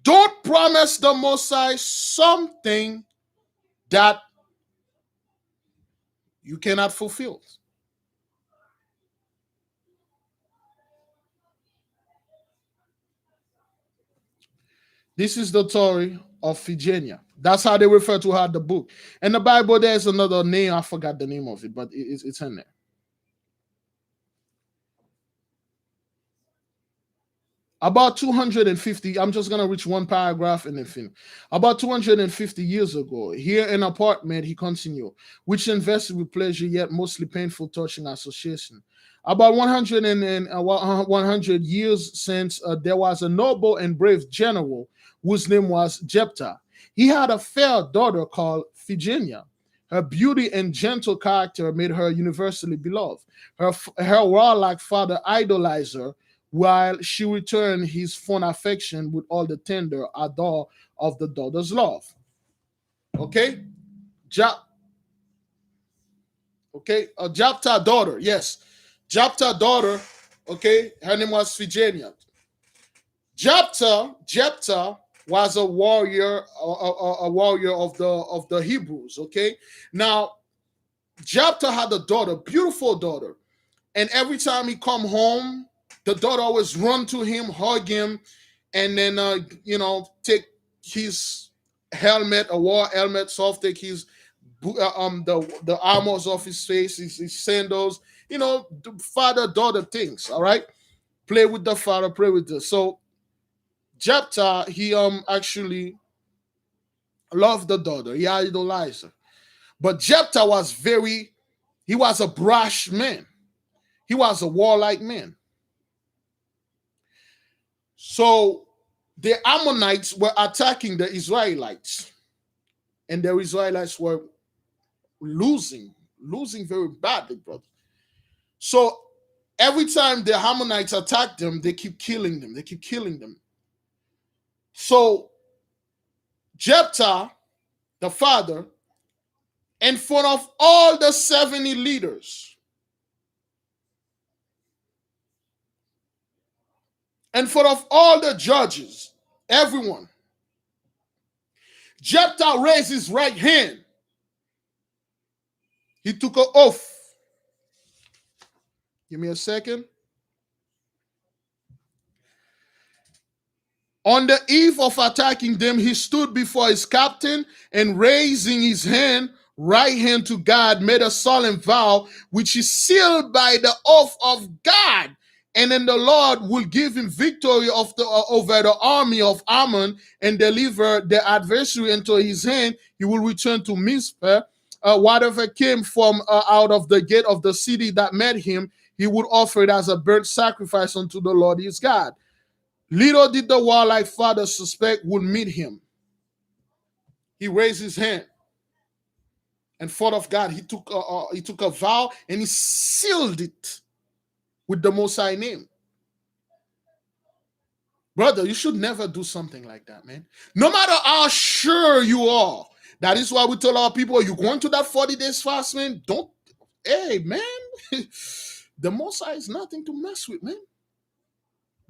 Don't promise the Most High something that you cannot fulfill. This is the story of Phigenia. That's how they refer to her, the book. In the Bible, there's another name. I forgot the name of it, but it's in there. About 250, I'm just going to reach one paragraph and then finish. About 250 years ago, here in an apartment, he continued, which invested with pleasure, yet mostly painful, touching association. About 100 years since, there was a noble and brave general whose name was Jephthah. He had a fair daughter called Phigenia. Her beauty and gentle character made her universally beloved. Her warlike father idolized her, while she returned his fond affection with all the tender ardor of the daughter's love. Okay? Jephthah daughter, yes. Jephthah daughter, okay, her name was Phigenia. Jephthah was a warrior of the Hebrews, okay? Now, Jephthah had a daughter, beautiful daughter, and every time he come home, the daughter always run to him, hug him, and then take his helmet, a war helmet, soft take his the armors off his face, his sandals, the father-daughter things. All right, play with the father, play with the. So Jephthah, he actually loved the daughter, he idolized her, but Jephthah he was a brash man, he was a warlike man. So the Ammonites were attacking the Israelites, and the Israelites were losing very badly, brother. So every time the Ammonites attacked them, they keep killing them. So Jephthah, the father, in front of all the 70 leaders, in front of all the judges, everyone, Jephthah raised his right hand. He took an oath. Give me a second. On the eve of attacking them, he stood before his captain and raising his right hand to God, made a solemn vow, which is sealed by the oath of God. And then the Lord will give him victory over the army of Ammon and deliver the adversary into his hand. He will return to Mizpah. Whatever came from out of the gate of the city that met him, he would offer it as a burnt sacrifice unto the Lord his God. Little did the warlike father suspect would meet him. He raised his hand and thought of God. He took a vow and he sealed it with the Most High name. Brother, you should never do something like that, man. No matter how sure you are. That is why we tell our people, you going to that 40 days fast, man, hey, man, the Most High is nothing to mess with, man.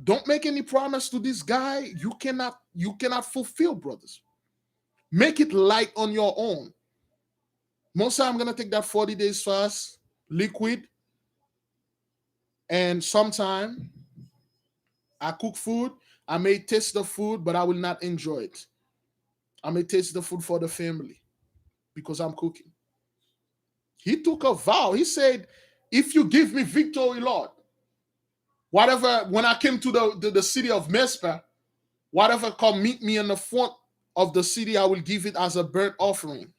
Don't make any promise to this guy you cannot fulfill, brothers. Make it light on your own. Most time I'm gonna take that 40 days fast, liquid, and sometime I cook food. I may taste the food, but I will not enjoy it. I may taste the food for the family because I'm cooking. He took a vow. He said, if you give me victory, Lord, whatever, when I came to the city of Mizpah, whatever come meet me in the front of the city, I will give it as a burnt offering.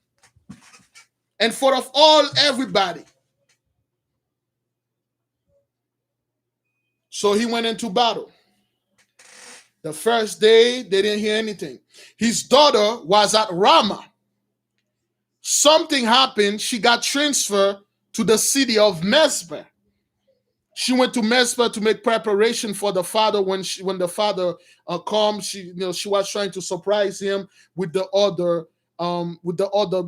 And for of all everybody. So he went into battle. The first day, they didn't hear anything. His daughter was at Ramah. Something happened. She got transferred to the city of Mizpah. She went to Mizpah to make preparation for the father. When the father comes, she was trying to surprise him with the other with the other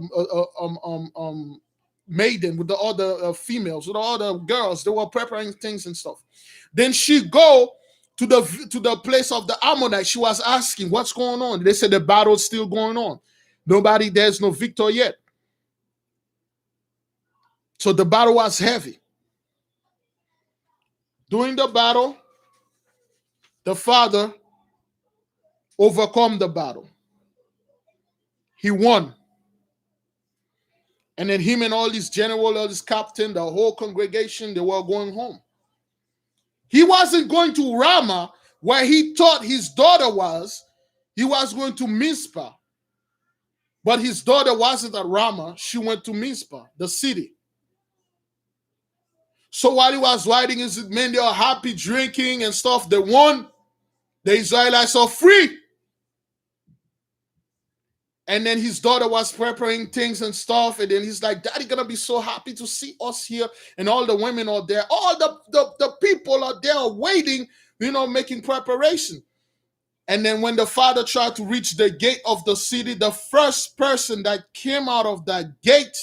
maiden, with the other females, with the other girls. They were preparing things and stuff. Then she go to the place of the Ammonites. She was asking, "What's going on?" They said the battle's still going on. There's no victor yet. So the battle was heavy. During the battle, the father overcome the battle. He won. And then him and all these general, all this captain, the whole congregation, they were going home. He wasn't going to Ramah, where he thought his daughter was. He was going to Mizpah. But his daughter wasn't at Ramah. She went to Mizpah, the city. So while he was riding his men, they are happy, drinking and stuff. They won. The Israelites are free. And then his daughter was preparing things and stuff. And then he's like, "Daddy gonna be so happy to see us here." And all the women are there. All the people are there waiting, making preparation. And then when the father tried to reach the gate of the city, the first person that came out of that gate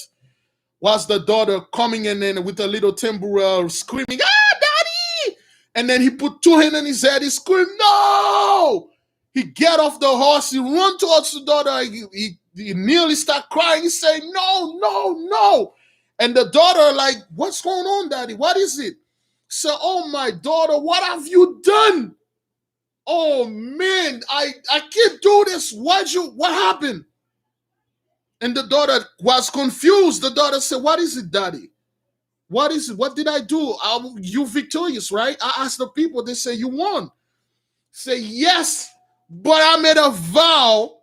was the daughter, coming in there with a little tambourine, screaming, "Ah, Daddy!" And then he put two hands on his head. He screamed, "No!" He get off the horse. He run towards the daughter. He nearly start crying. He say, "No, no, no!" And the daughter like, "What's going on, Daddy? What is it?" So, "Oh, my daughter, what have you done? Oh man, I can't do this. What happened?" And the daughter was confused. The daughter said, "What is it, Daddy? What is it? What did I do? You victorious, right?" I asked the people. They say, "You won." Say, "Yes, but I made a vow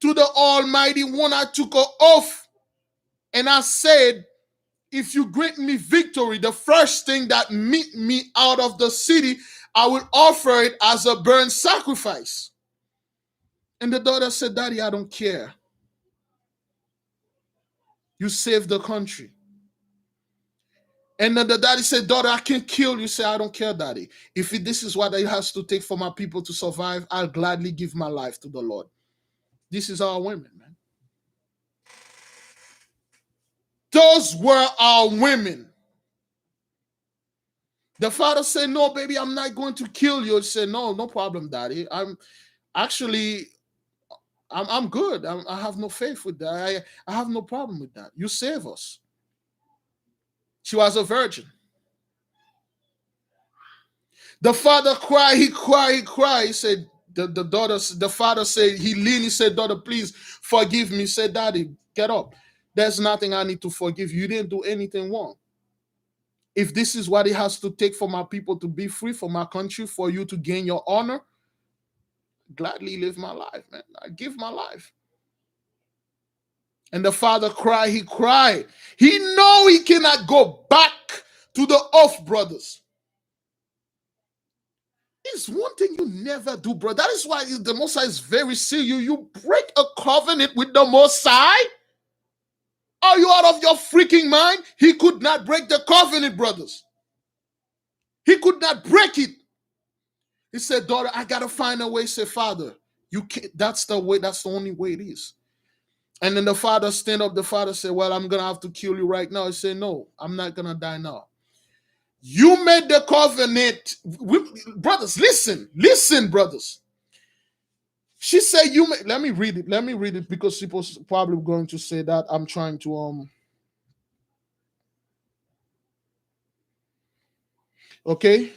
to the Almighty One. I took an oath, and I said, if you grant me victory, the first thing that meet me out of the city, I will offer it as a burnt sacrifice." And the daughter said, "Daddy, I don't care. You saved the country." And then the daddy said, "Daughter, I can't kill you." Say, "I don't care, Daddy. If this is what it has to take for my people to survive, I'll gladly give my life to the Lord." This is our women, man. Those were our women. The father said, "No, baby, I'm not going to kill you." He said, "No, no problem, Daddy. I'm good. I have no faith with that. I have no problem with that. You save us." She was a virgin. The father cried, he cried, he cried. He said, the father said, he leaned, he said, "Daughter, please forgive me." He said, "Daddy, get up. There's nothing I need to forgive you. You didn't do anything wrong. If this is what it has to take for my people to be free, for my country, for you to gain your honor, gladly live my life, man. I give my life." And the father cried, he cried. He know he cannot go back to the oath, brothers. It's one thing you never do, bro. That is why the Most High is very serious. You break a covenant with the Most High? Are you out of your freaking mind? He could not break the covenant, brothers. He could not break it. He said, "Daughter, I gotta find a way." Say, "Father, you can't. That's the way. That's the only way it is." And then the father stand up. The father said, "Well, I'm gonna have to kill you right now." He said, "No, I'm not gonna die now. You made the covenant." Brothers, listen, brothers. She said, let me read it. Let me read it because people probably going to say that I'm trying to okay.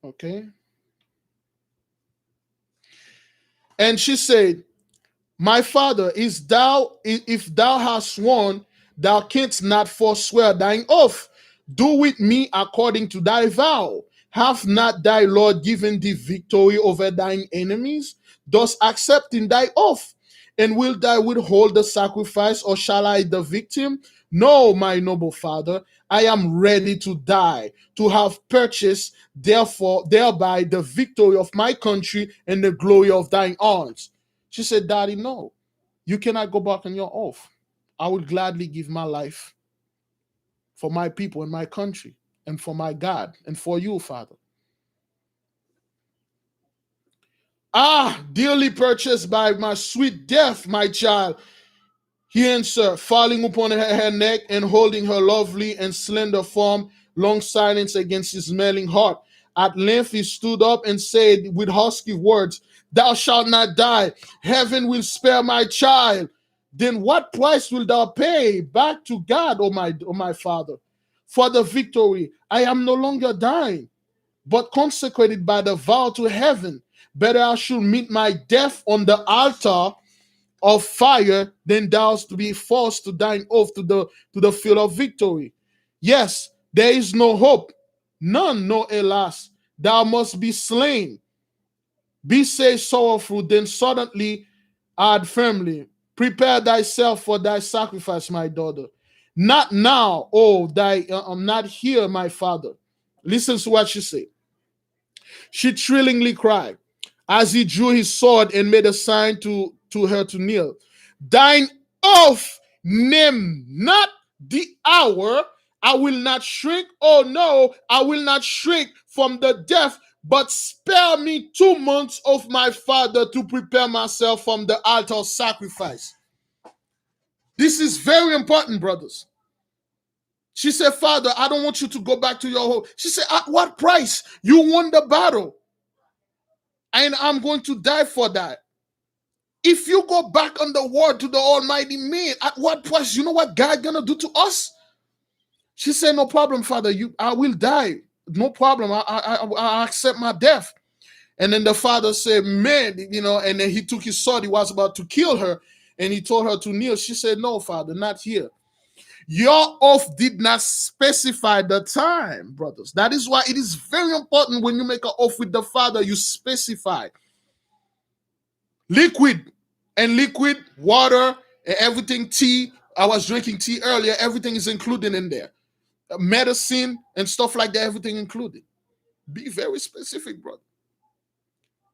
Okay. And she said, "My father, if thou hast sworn, thou canst not forswear thine oath. Do with me according to thy vow. Hath not thy Lord given thee victory over thine enemies? Thus accepting thy oath. And will thou withhold the sacrifice, or shall I the victim? No, my noble father, I am ready to die, to have purchased therefore thereby the victory of my country and the glory of thine arms." She said, "Daddy, no, you cannot go back on your oath. I would gladly give my life for my people and my country and for my God and for you, Father." Ah, dearly purchased by my sweet death, my child. He answered, falling upon her neck and holding her lovely and slender form, long silence against his smelling heart. At length he stood up and said with husky words, Thou shalt not die. Heaven will spare my child. Then what price will thou pay back to God, O my Father? For the victory, I am no longer dying, but consecrated by the vow to heaven. Better I should meet my death on the altar of fire than thou to be forced to dine off to the field of victory. Yes, there is no hope, none, no alas. Thou must be slain. Be say sorrowful, then suddenly add firmly, prepare thyself for thy sacrifice, my daughter. Not now, oh, not here, my father. Listen to what she said. She thrillingly cried as he drew his sword and made a sign to her to kneel. Thine oath, name not the hour. I will not shrink. Oh no, I will not shrink from the death, but spare me 2 months of my father to prepare myself from the altar of sacrifice. This is very important, brothers. She said, Father, I don't want you to go back to your home. She said, at what price? You won the battle, and I'm going to die for that. If you go back on the word to the Almighty man, at what price? You know what God gonna do to us? She said, no problem, Father. I will die. No problem. I accept my death. And then the father said, man, and then he took his sword. He was about to kill her, and he told her to kneel. She said, no, Father, not here. Your oath did not specify the time, brothers. That is why it is very important when you make an oath with the Father, you specify. Liquid water, everything, tea. I was drinking tea earlier. Everything is included in there. Medicine and stuff like that, everything included. Be very specific, brother.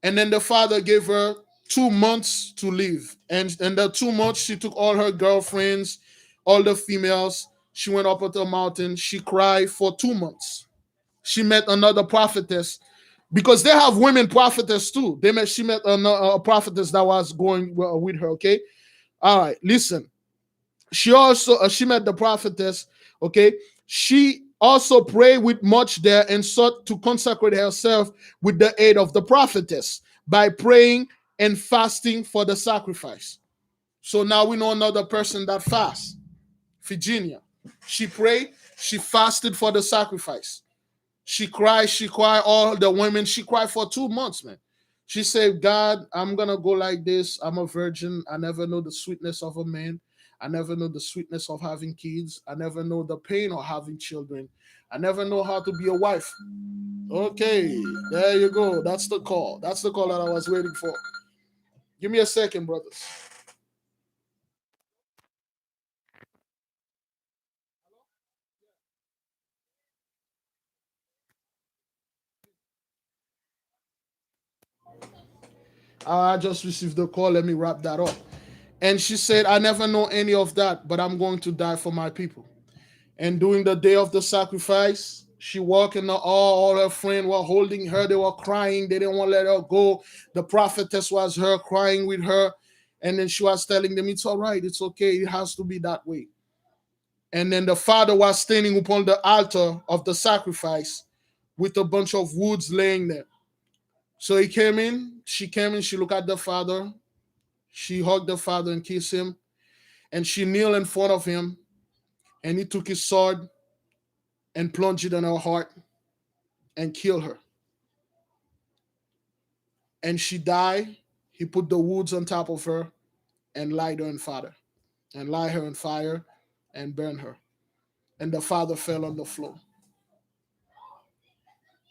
And then the father gave her 2 months to live. And in the 2 months, she took all her girlfriends, all the females. She went up at the mountain. She cried for 2 months. She met another prophetess, because they have women prophetess too. She met a prophetess that was going with her. Okay, all right. Listen, she met the prophetess. Okay, she also prayed with much there and sought to consecrate herself with the aid of the prophetess by praying and fasting for the sacrifice. So now we know another person that fasts. Virginia, she prayed, she fasted for the sacrifice. She cried, all the women, she cried for 2 months, man. She said, God, I'm going to go like this. I'm a virgin. I never know the sweetness of a man. I never know the sweetness of having kids. I never know the pain of having children. I never know how to be a wife. Okay, there you go. That's the call. That's the call that I was waiting for. Give me a second, brothers. I just received the call. Let me wrap that up. And she said, I never know any of that, but I'm going to die for my people. And during the day of the sacrifice, she walked in the hall. All her friends were holding her. They were crying. They didn't want to let her go. The prophetess was her crying with her. And then she was telling them, it's all right. It's okay. It has to be that way. And then the father was standing upon the altar of the sacrifice with a bunch of woods laying there. So he came in. She came in. She looked at the father. She hugged the father and kissed him. And she kneeled in front of him. And he took his sword and plunged it in her heart and killed her. And she died. He put the woods on top of her and light her in fire, and burned her. And the father fell on the floor.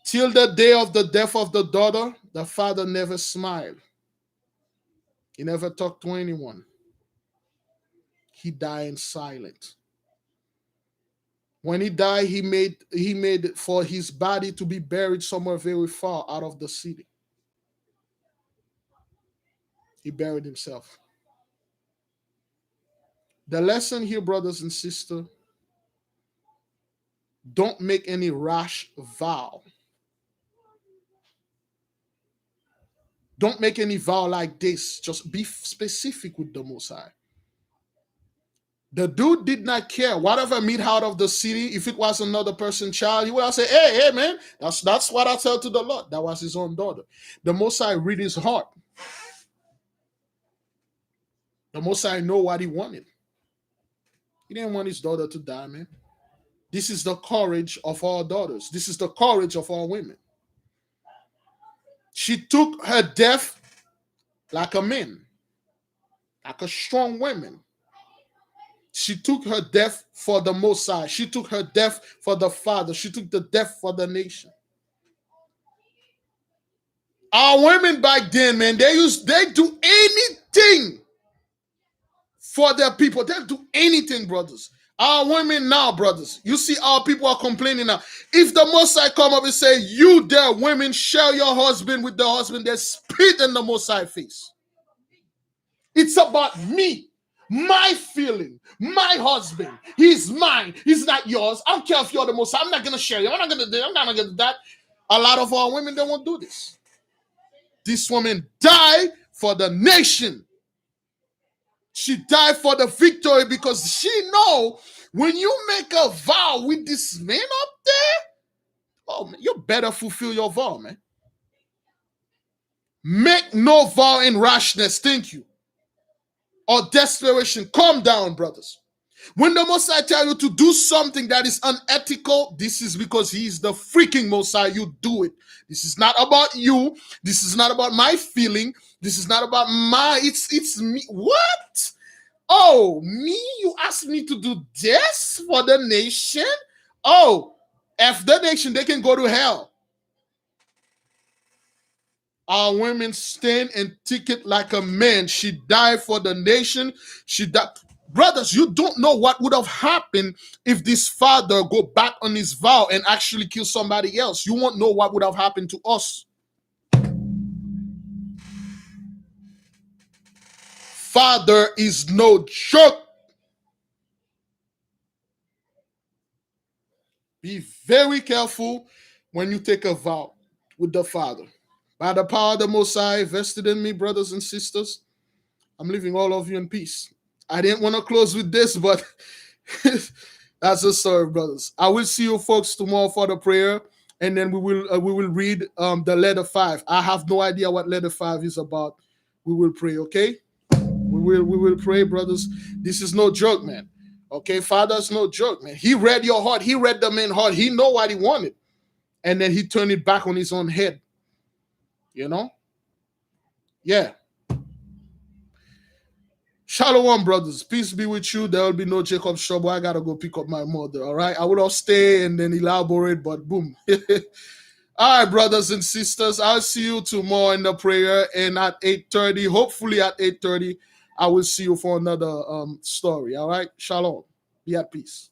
Till the day of the death of the daughter, the father never smiled. He never talked to anyone. He died in silence. When he died, he made for his body to be buried somewhere very far out of the city. He buried himself. The lesson here, brothers and sisters, don't make any rash vow. Don't make any vow like this. Just be specific with the Most High. The dude did not care. Whatever meet out of the city, if it was another person's child, he would have said, hey, man, that's what I tell to the Lord. That was his own daughter. The Most High read his heart. The Most High know what he wanted. He didn't want his daughter to die, man. This is the courage of our daughters. This is the courage of our women. She took her death like a man, like a strong woman. She took her death for the Most High. She took her death for the Father. She took the death for the nation. Our women back then, man, they do anything for their people. They'll do anything, brothers. Our women now, brothers, you see our people are complaining now. If the Most High come up and say, you there, women, share your husband with the husband, they spit in the Most High face. It's about me. My feeling, my husband, he's mine, he's not yours. I don't care if you're the Most High. I'm not going to share you. I'm not going to do that. A lot of our women, they won't do this. This woman died for the nation. She died for the victory because she know when you make a vow with this man up there, oh, man, you better fulfill your vow, man. Make no vow in rashness, thank you, or desperation. Calm down, brothers. When the Most High tell you to do something that is unethical, this is because he is the freaking Most High. You do it. This is not about you. This is not about my feeling. This is not about it's me. What? Oh, me? You asked me to do this for the nation? Oh, F the nation, they can go to hell. Our women stand and take it like a man. She died for the nation. She died. Brothers, you don't know what would have happened if this father go back on his vow and actually kill somebody else. You won't know what would have happened to us. Father is no joke. Be very careful when you take a vow with the Father. By the power of the Most High vested in me, brothers and sisters, I'm leaving all of you in peace. I didn't want to close with this, but that's the story, brothers. I will see you folks tomorrow for the prayer, and then we will read the letter 5. I have no idea what letter 5 is about. We will pray, okay? We will pray, brothers. This is no joke, man. Okay, Father's no joke, man. He read your heart. He read the man's heart. He know what he wanted, and then he turned it back on his own head. You know? Yeah. Shalom, brothers. Peace be with you. There will be no Jacob's trouble. I gotta go pick up my mother. All right. I would have stay and then elaborate, but boom. All right, brothers and sisters. I'll see you tomorrow in the prayer and at 8:30. Hopefully at 8:30, I will see you for another story. All right. Shalom. Be at peace.